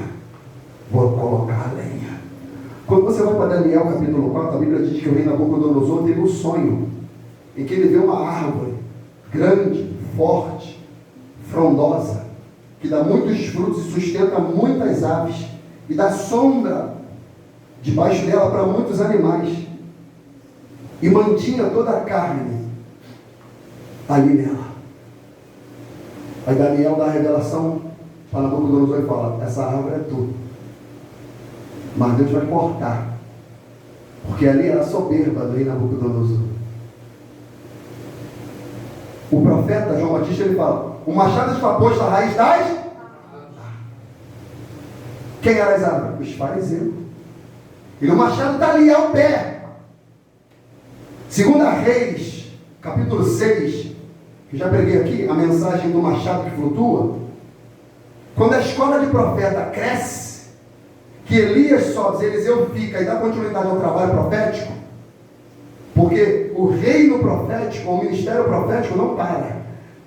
Vou colocar a lenha. Quando você vai para Daniel capítulo 4, a Bíblia diz que o rei Nabucodonosor teve um sonho em que ele vê uma árvore grande, forte, frondosa, que dá muitos frutos e sustenta muitas aves e dá sombra debaixo dela para muitos animais. e mantinha toda a carne ali nela. Aí Daniel dá a revelação para Nabucodonosor e fala: essa árvore é tua, mas Deus vai cortar, porque ali era a soberba do rei Nabucodonosor. O profeta João Batista, ele fala: o machado está posto à raiz das... Quem eram as árvores? Os fariseus. E o machado está ali ao pé. 2 Reis, capítulo 6, que já preguei aqui, a mensagem do machado que flutua. Quando a escola de profeta cresce, que Elias sobe, Eliseu fica e dá continuidade ao trabalho profético, porque o reino profético, o ministério profético não para.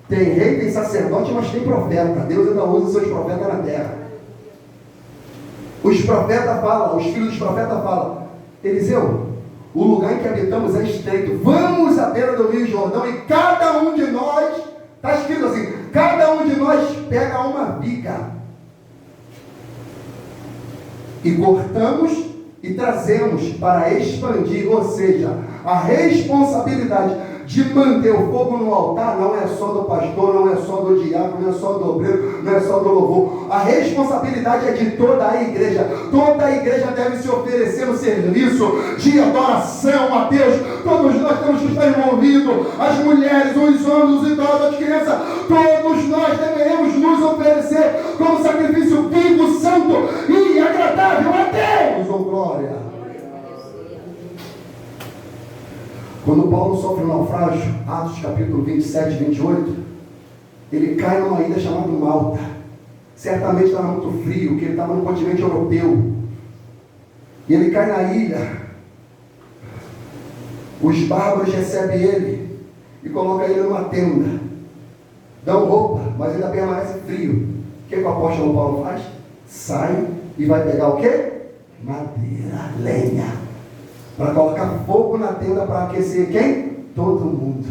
Tem rei, tem sacerdote, mas tem profeta. Deus ainda usa seus profetas na terra. Os profetas falam, os filhos dos profetas falam: Eliseu, o lugar em que habitamos é estreito, vamos à beira do Rio Jordão e cada um de nós, está escrito assim, cada um de nós pega uma viga e cortamos e trazemos para expandir, ou seja, a responsabilidade de manter o fogo no altar não é só do pastor, não é só do diácono, não é só do obreiro, não é só do louvor. A responsabilidade é de toda a igreja. Toda a igreja deve se oferecer no serviço de adoração a Deus. Todos nós temos que estar envolvidos. As mulheres, os homens, os idosos, as crianças, todos nós deveremos nos oferecer como sacrifício vivo, santo e agradável a Deus. Oh, glória! Quando Paulo sofre um naufrágio, Atos capítulo 27 e 28, ele cai numa ilha chamada Malta. Certamente estava muito frio, porque ele estava no continente europeu. E ele cai na ilha. Os bárbaros recebem ele e colocam ele numa tenda. Dão roupa, mas ainda permanece frio. O que o apóstolo Paulo faz? Sai e vai pegar o quê? Madeira, lenha, para colocar fogo na tenda para aquecer quem? Todo mundo.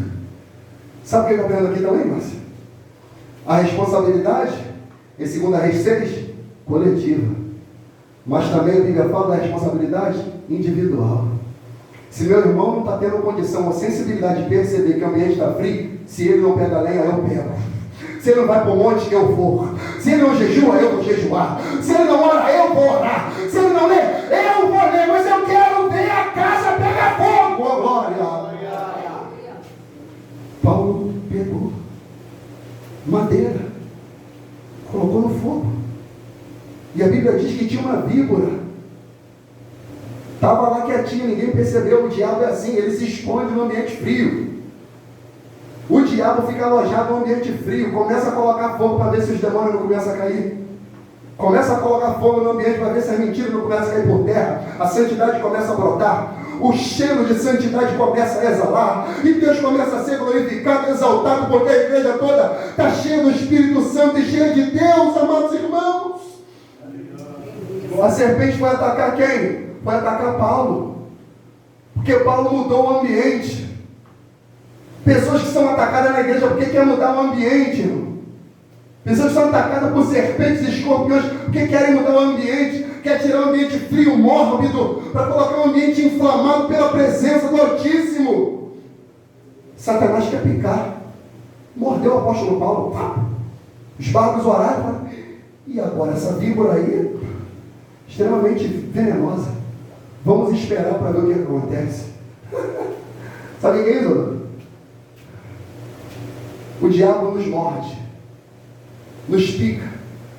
Sabe o que eu aprendo aqui também, Márcio? A responsabilidade, em 2 Reis 6, coletiva. Mas também a Bíblia fala da responsabilidade individual. Se meu irmão não está tendo condição ou sensibilidade de perceber que o ambiente está frio, se ele não pega lenha, eu pego. Se ele não vai para o monte, eu vou. Se ele não jejua, eu vou jejuar. Se ele não ora, eu vou orar. Se ele não lê, eu vou ler. Mas eu quero ver a casa pegar fogo. Oh, glória! Paulo pegou madeira, colocou no fogo. E a Bíblia diz que tinha uma víbora. Estava lá quietinho, ninguém percebeu. O diabo é assim, ele se esconde no ambiente frio. O diabo fica alojado no ambiente frio, começa a colocar fogo para ver se os demônios não começam a cair. Começa a colocar fogo no ambiente para ver se as mentiras não começam a cair por terra. A santidade começa a brotar. O cheiro de santidade começa a exalar. E Deus começa a ser glorificado, exaltado, porque a igreja toda está cheia do Espírito Santo e cheia de Deus, amados irmãos. A serpente vai atacar quem? Vai atacar Paulo. Porque Paulo mudou o ambiente. Pessoas que são atacadas na igreja porque querem mudar o ambiente, irmão. Pessoas que são atacadas por serpentes e escorpiões porque querem mudar o ambiente, quer tirar o ambiente frio, mórbido, para colocar um ambiente inflamado pela presença do Altíssimo. Satanás quer picar. Mordeu o apóstolo Paulo. Os bárbaros oraram. E agora essa víbora aí, extremamente venenosa. Vamos esperar para ver o que acontece. Sabe o que é isso? O diabo nos morde, nos pica.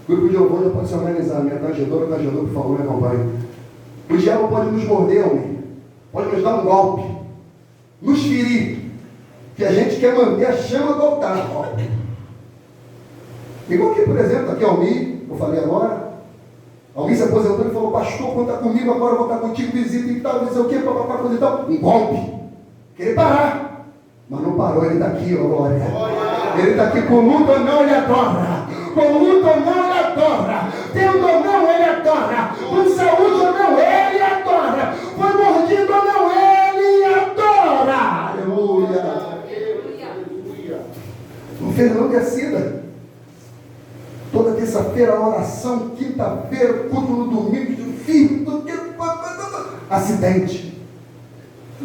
O grupo de louvor já pode se organizar. Minha tangedora, por favor, me acompanhe. O diabo pode nos morder, homem. Pode nos dar um golpe, nos ferir, que a gente quer manter a chama do altar. Igual aqui, por exemplo, aqui Almir, eu falei agora. Almir se aposentou e falou: pastor, conta comigo, agora eu vou estar contigo, visita e tal, não sei o que, papapá, coisa e tal. Um golpe. Querer parar. Mas não parou, ele está aqui, ó glória. Ele está aqui com luta ou não, ele adora. Com luta ou não, ele adora. Tendo ou não, ele adora. Com saúde ou não, ele adora. Foi mordido ou não, ele adora. Aleluia. No Fernando Descida, toda terça-feira, oração, quinta-feira, culto no domingo, filho, acidente.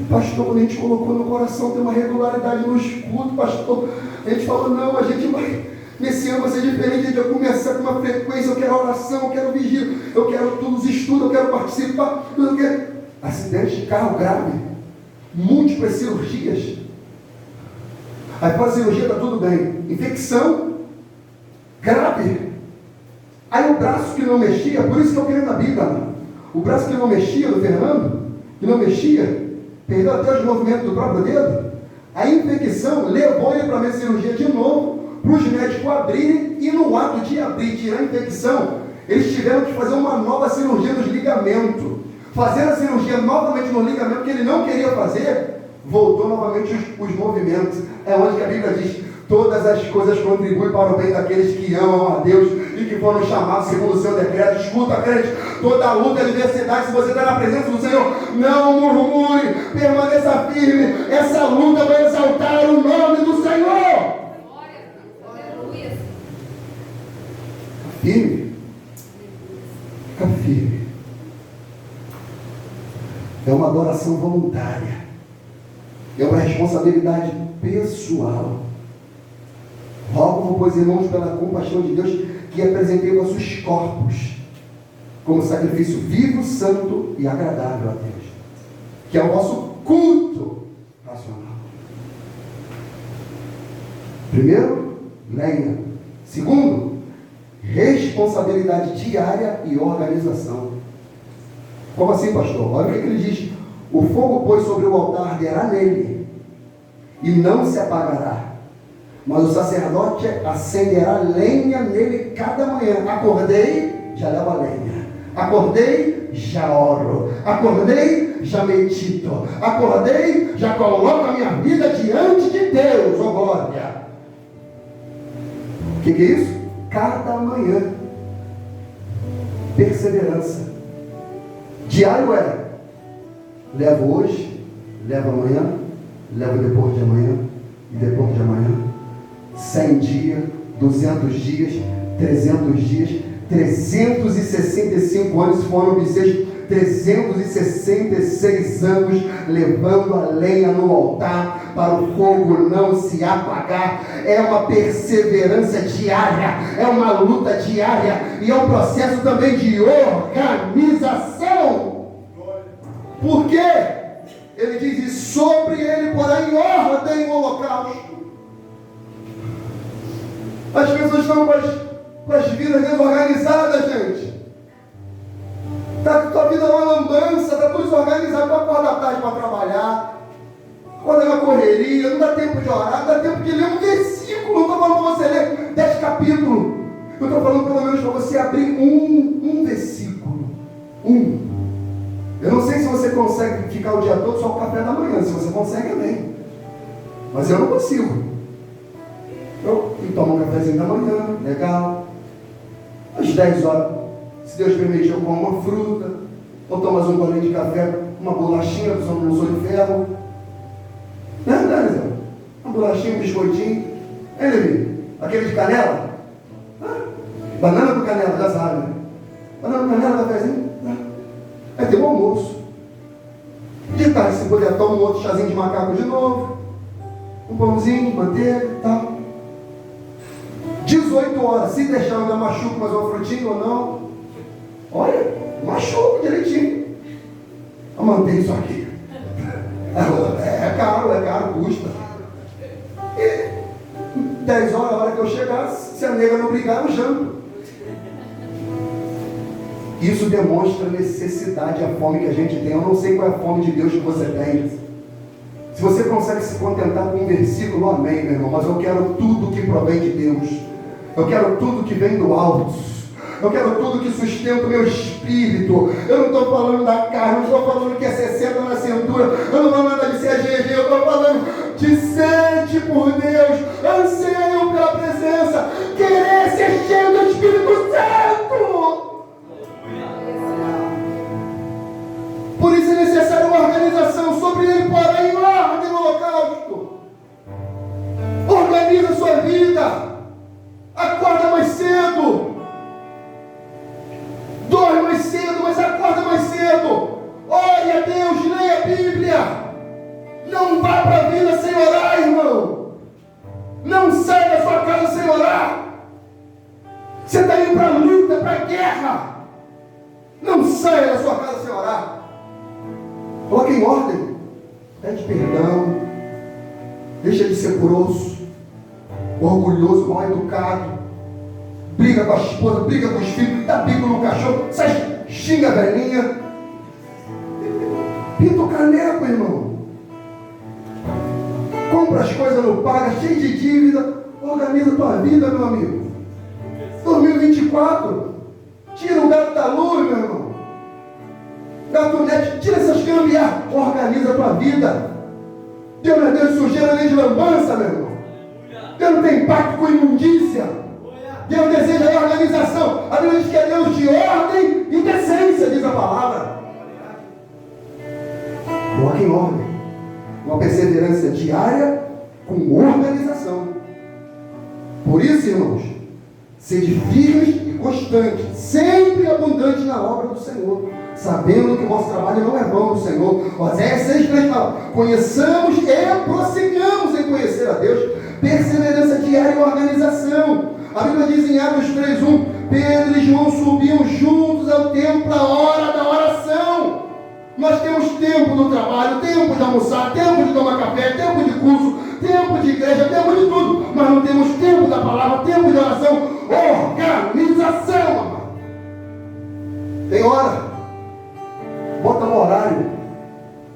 Pastor, quando a gente colocou no coração ter uma regularidade no escudo, pastor, a gente falou, não, a gente vai, nesse ano vai ser diferente, a gente vai começar com uma frequência, eu quero oração, eu quero vigília, eu quero todos os estudos, eu quero participar, eu quero... Acidente de carro grave, múltiplas cirurgias. Aí para a cirurgia está tudo bem, infecção grave. Aí o braço que não mexia, por isso que eu queria na Bíblia, mano. O braço que não mexia do Fernando, que não mexia, perdeu até os movimentos do próprio dedo. A infecção levou ele para a minha cirurgia de novo, para os médicos abrirem, e no ato de abrir e tirar a infecção, eles tiveram que fazer uma nova cirurgia nos ligamentos. Fazendo a cirurgia novamente no ligamento que ele não queria fazer, voltou novamente os movimentos. É onde a Bíblia diz: todas as coisas contribuem para o bem daqueles que amam a Deus e que foram chamados segundo o seu decreto. Escuta, crente, toda luta e adversidade, se você está na presença do Senhor, não murmure, permaneça firme. Essa luta vai exaltar o nome do Senhor. Aleluia. Fica firme. Fica firme. É uma adoração voluntária. É uma responsabilidade pessoal. Rogo, pois, irmãos, pela compaixão de Deus, que apresentei vossos corpos como sacrifício vivo, santo e agradável a Deus, que é o vosso culto racional. Primeiro, lenha. Segundo, responsabilidade diária e organização. Como assim, pastor? Olha o que ele diz: o fogo, pois, sobre o altar arderá nele, e não se apagará, mas o sacerdote acenderá lenha nele cada manhã. Acordei, já levo a lenha. Acordei, já oro. Acordei, já medito. Acordei, já coloco a minha vida diante de Deus. Oh, glória! O que é isso? Cada manhã. Perseverança. Diário é: levo hoje, levo amanhã, levo depois de amanhã e depois de amanhã. 100 dias, 200 dias, 300 dias, 365 anos, se for um bissexto, 366 anos levando a lenha no altar para o fogo não se apagar. É uma perseverança diária, é uma luta diária e é um processo também de organização. Por quê? Ele diz: e sobre ele porá em ordem o holocausto. As pessoas estão com as vidas desorganizadas, gente. Tá, tua vida é uma lambança, está tudo desorganizado. Tu acorda à tarde para trabalhar, acorda na correria, não dá tempo de orar, não dá tempo de ler um versículo. Não estou falando para você ler 10 capítulos. Eu estou falando pelo menos para você abrir um versículo. Eu não sei se você consegue ficar o dia todo só o café da manhã. Se você consegue, amém. Mas eu não consigo. Eu tomo um cafezinho da manhã, legal. Às 10 horas, se Deus permitir, eu como uma fruta. Ou tomo mais um bolinho de café, uma bolachinha, porque eu não sou de ferro. Né, Zé? Uma bolachinha, um biscoitinho. Hein, Levi? Aquele de canela? Banana com canela, já sabe, né? Banana com canela, cafezinho? Aí tem o almoço. De tarde, se puder, toma um outro chazinho de macaco de novo. Um pãozinho, manteiga e tal. 18 horas, se deixar eu ainda machuco mais uma frutinha ou não. Olha, machuco direitinho. Eu mantenho isso aqui. É caro, custa. E 10 horas, a hora que eu chegar, se a nega não brigar, eu janto. Isso demonstra a necessidade, a fome que a gente tem. Eu não sei qual é a fome de Deus que você tem. Se você consegue se contentar com um versículo, amém, meu irmão. Mas eu quero tudo que provém de Deus. Eu quero tudo que vem do alto. Eu quero tudo que sustenta o meu espírito. Eu não estou falando da carne, eu não estou falando que é 60 na cintura. Eu não estou falando de ser GG, eu estou falando de sede por Deus, anseio pela presença, querer ser cheio do Espírito Santo. Por isso é necessária uma organização. Sobre ele porá em ordem o holocausto. Organiza a sua vida. Acorda mais cedo. Dorme mais cedo, mas acorda mais cedo. Ore a Deus, leia a Bíblia. Não vá para a vida sem orar, irmão. Não saia da sua casa sem orar. Você está indo para a luta, para a guerra. Não saia da sua casa sem orar. Coloque em ordem. Pede perdão. Deixa de ser grosso, orgulhoso, mal educado. Briga com a esposa, briga com os filhos, dá bico no cachorro, sai, xinga a velhinha. Pinta o caneco, irmão. Compra as coisas, não paga, cheio de dívida. Organiza a tua vida, meu amigo. 2024. Tira o gato da luz, meu irmão. Gato net, tira essas gambiarras. Organiza a tua vida. Deus não é Deus de sujeira nem de lambança, meu irmão. Deus não tem pacto com imundícia. Deus deseja a organização. A Bíblia diz que é Deus de ordem e decência, diz a palavra. Coloque em ordem. Uma perseverança diária com organização. Por isso, irmãos, sede firmes e constantes, sempre abundantes na obra do Senhor, sabendo que o vosso trabalho não é vão no Senhor. Oséias 6:3 fala: conheçamos e prossigamos em conhecer a Deus. Perseverança diária e organização. A Bíblia diz em Atos 3:1: Pedro e João subiam juntos ao templo à hora da oração. Nós temos tempo do trabalho, tempo de almoçar, tempo de tomar café, tempo de curso, tempo de igreja, tempo de tudo, mas não temos tempo da palavra, tempo de oração. Organização, amado. Tem hora. Bota no horário,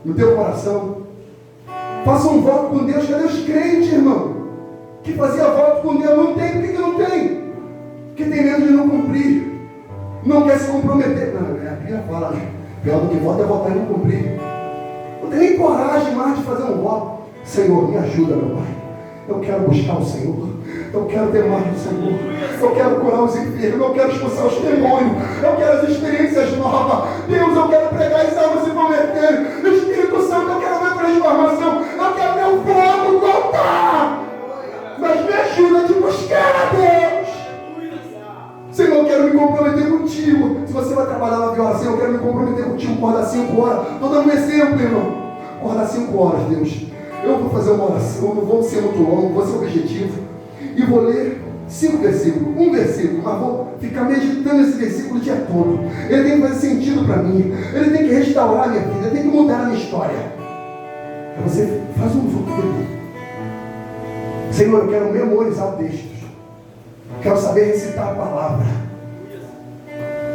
no teu coração. Faça um voto com Deus. Cadê os crentes, irmão? Que fazia voto com Deus? Não tem. Por que não tem? Porque tem medo de não cumprir. Não quer se comprometer. Não, a Bíblia fala, né? Pior do que voto é votar e não cumprir. Não tem nem coragem mais de fazer um voto. Senhor, me ajuda, meu Pai. Eu quero buscar o Senhor. Eu quero ter mais do Senhor. Eu quero curar os enfermos. Eu quero expulsar os demônios. Eu quero as experiências novas. Deus, eu quero pregar as almas se converterem. Espírito Santo, eu quero ver transformação. Eu quero ver o fogo voltar. Mas me ajuda a te buscar a Deus. Senhor, eu quero me comprometer contigo. Se você vai trabalhar na violação, eu quero me comprometer contigo. Acorda 5 horas. Estou dando um exemplo, irmão. Acorda 5 horas, Deus. Eu vou fazer uma oração, não vou ser muito longo, vou ser objetivo. E vou ler 5 versículos, um versículo, mas vou ficar meditando esse versículo o dia todo. Ele tem que fazer sentido para mim. Ele tem que restaurar a minha vida, ele tem que mudar a minha história. Aí você faz um voto dele. Senhor, eu quero memorizar textos. Quero saber recitar a palavra.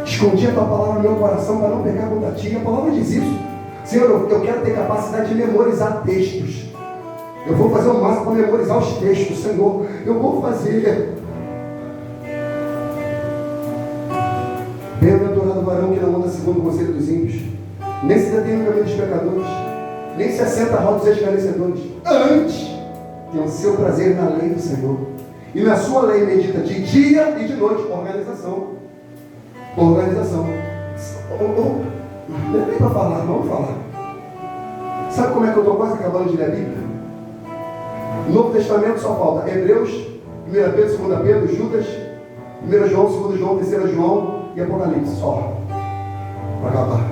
Escondi a tua palavra no meu coração para não pecar contra ti. A palavra diz isso. Senhor, eu quero ter capacidade de memorizar textos. Eu vou fazer o máximo para memorizar os textos, Senhor. Eu vou fazer. Bem-aventurado o varão que não anda segundo o conselho dos ímpios, nem se detém no caminho dos pecadores, nem se assenta à roda dos escarnecedores. Antes, tem o seu prazer na lei do Senhor. E na sua lei medita de dia e de noite. Organização. Organização. Não é nem para falar, vamos falar. Sabe como é que eu estou quase acabando de ler a Bíblia? No Novo Testamento só falta Hebreus, 1 Pedro, 2 Pedro, Judas, 1 João, 2 João, 3 João e Apocalipse. Só. Para acabar.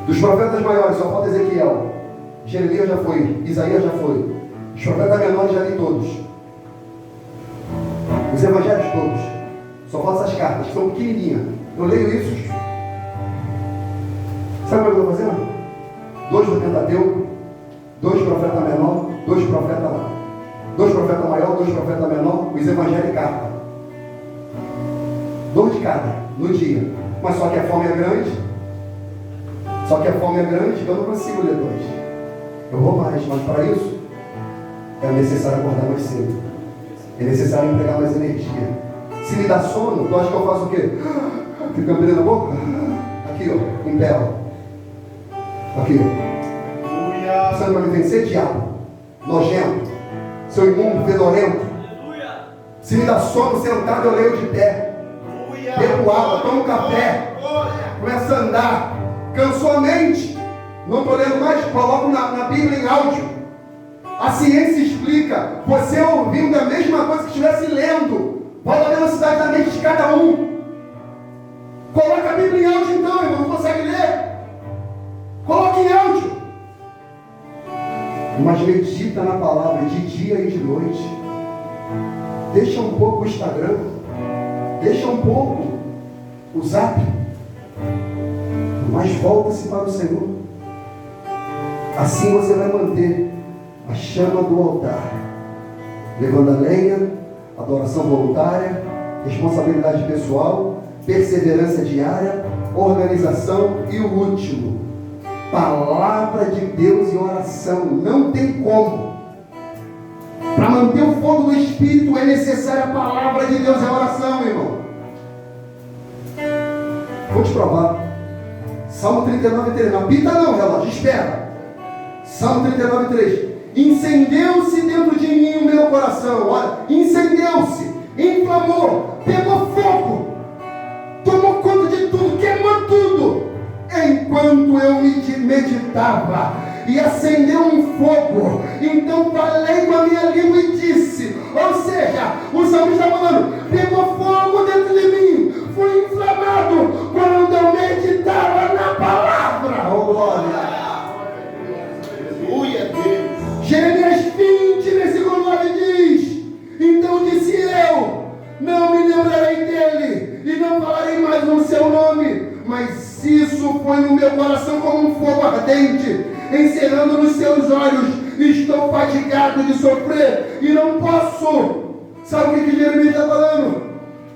Dos profetas maiores só falta Ezequiel. Jeremias já foi. Isaías já foi. Os profetas menores já li todos. Os evangelhos todos. Só falta essas cartas, que são pequenininhas. Eu leio isso. Sabe o que eu estou fazendo? 2 do Pentateuco, 2 profetas menor, 2 profetas maior, 2 profetas menor, os evangelhos e carta. 2 de cada, no dia. Mas só que a fome é grande. Eu não consigo ler 2. Eu vou mais, mas para isso é necessário acordar mais cedo. É necessário empregar mais energia. Se me dá sono, tu acha que eu faço o quê? Fica abrindo a boca? Aqui, ó, em pé, ó. Aqui, ó. Você não vai me vencer, diabo? Nojento. Seu imundo, fedorento. Se me dá sono sentado, eu leio de pé. Bebo água, tomo café. Começo a andar. Cansou a mente. Não estou lendo mais, coloco na Bíblia em áudio. A ciência explica. Você ouvindo a mesma coisa que estivesse lendo. Olha a velocidade da mente de cada um. Coloca a Bíblia em áudio então, irmão. Não consegue ler? Coloque em áudio. mas medita na palavra de dia e de noite. Deixa um pouco o Instagram, deixa um pouco o Zap, mas volta-se para o Senhor. Assim você vai manter a chama do altar, levando a lenha, adoração voluntária, responsabilidade pessoal, perseverança diária, organização e o último, palavra de Deus e oração. Não tem como. Para manter o fogo do Espírito é necessária a palavra de Deus e a oração, irmão. Vou te provar. Salmo 39:3. Não apita não, relógio, espera. Salmo 39:3. Incendeu-se dentro de mim o meu coração. Olha, incendeu-se, inflamou, pegou fogo, tomou conta de tudo, queimou tudo. Enquanto eu meditava, e acendeu um fogo. Então falei com a minha língua e disse. Ou seja, o salmista está falando, pegou fogo dentro de mim, fui inflamado quando eu meditava na palavra. Oh glória! Aleluia, Deus. Jeremias 20, versículo 9 diz: então disse eu, não me lembrarei dele, e não falarei mais no seu nome, mas isso foi no meu coração como um fogo ardente, encerrando nos seus olhos. Estou fatigado de sofrer e não posso. Sabe o que Jeremias está falando?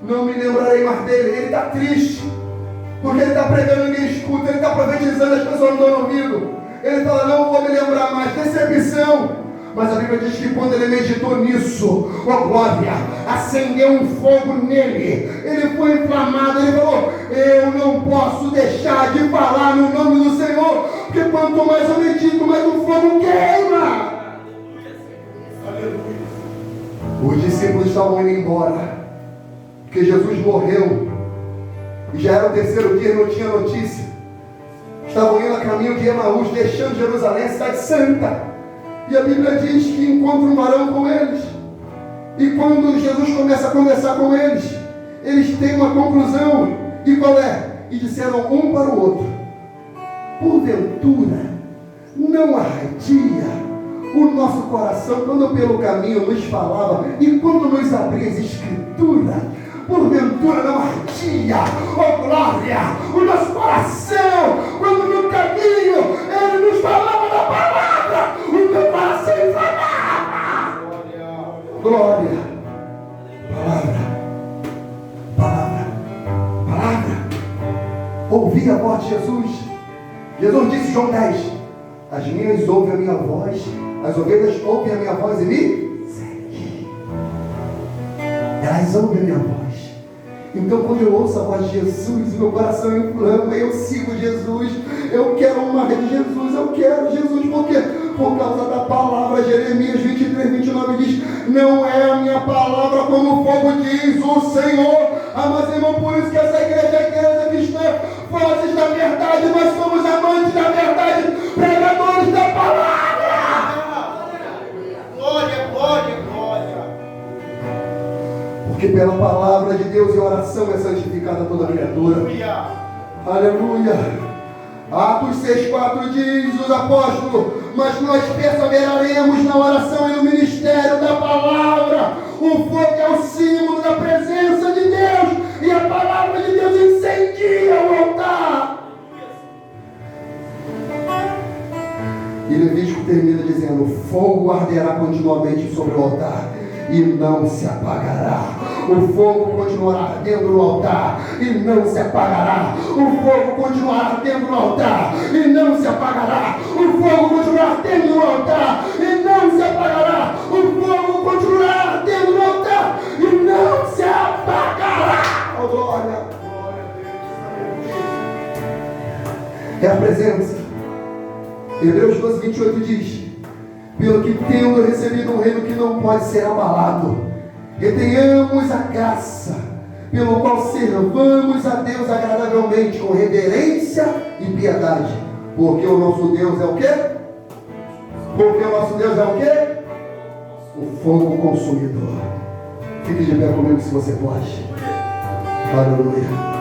Não me lembrarei mais dele. Ele está triste, porque ele está pregando e ninguém escuta, ele está profetizando, as pessoas não dão ouvido. Ele fala, não vou me lembrar mais, decepção. Mas a Bíblia diz que quando ele meditou nisso, oh glória, acendeu um fogo nele, ele foi inflamado, ele falou, eu não posso deixar de falar no nome do Senhor, porque quanto mais eu medito, mais o fogo queima. Aleluia. Os discípulos estavam indo embora, porque Jesus morreu, e já era o terceiro dia e não tinha notícia. Estavam indo a caminho de Emaús, deixando Jerusalém, a cidade santa. E a Bíblia diz que encontra um varão com eles. E quando Jesus começa a conversar com eles, eles têm uma conclusão. E qual é? E disseram um para o outro, porventura não ardia o nosso coração quando pelo caminho nos falava e quando nos abria as escrituras? Porventura não ardia, oh glória, o nosso coração quando no caminho ele nos falava da palavra, o meu coração inflamava. Glória, palavra. Ouvi a voz de Jesus. Jesus disse, João 10, as minhas ouvem a minha voz, as ovelhas ouvem a minha voz e me seguem. Elas ouvem a minha voz. Então quando eu ouço a voz de Jesus, meu coração inflama, eu sigo Jesus, eu quero mais de Jesus, eu quero Jesus, por quê? Por causa da palavra. Jeremias 23:29 diz, não é a minha palavra como o fogo, diz o Senhor. Mas irmão, por isso que essa igreja é igreja cristã, vozes da verdade, nós somos amantes da verdade, pregadores da palavra. Glória, glória, glória. Porque pela palavra de Deus e oração é santificada toda criatura. Aleluia. Aleluia. Atos 6:4 diz os apóstolos, mas nós perseveraremos na oração e no ministério da palavra. O fogo é o símbolo da presença de Deus, e a palavra de Deus incendia o altar. E Levítico termina dizendo, o fogo arderá continuamente sobre o altar e não se apagará. O fogo continuará ardendo no altar e não se apagará. O fogo continuará ardendo no altar e não se apagará. O fogo continuará ardendo no altar e não se apagará. O fogo continuará ardendo no altar e não se apagará. Oh glória! É a presença. Hebreus 12:28 diz, pelo que tendo recebido um reino que não pode ser abalado, retenhamos a graça, pelo qual servamos a Deus agradavelmente, com reverência e piedade. Porque o nosso Deus é o quê? Porque o nosso Deus é o quê? O fogo consumidor. Fique de pé comigo se você pode. Aleluia.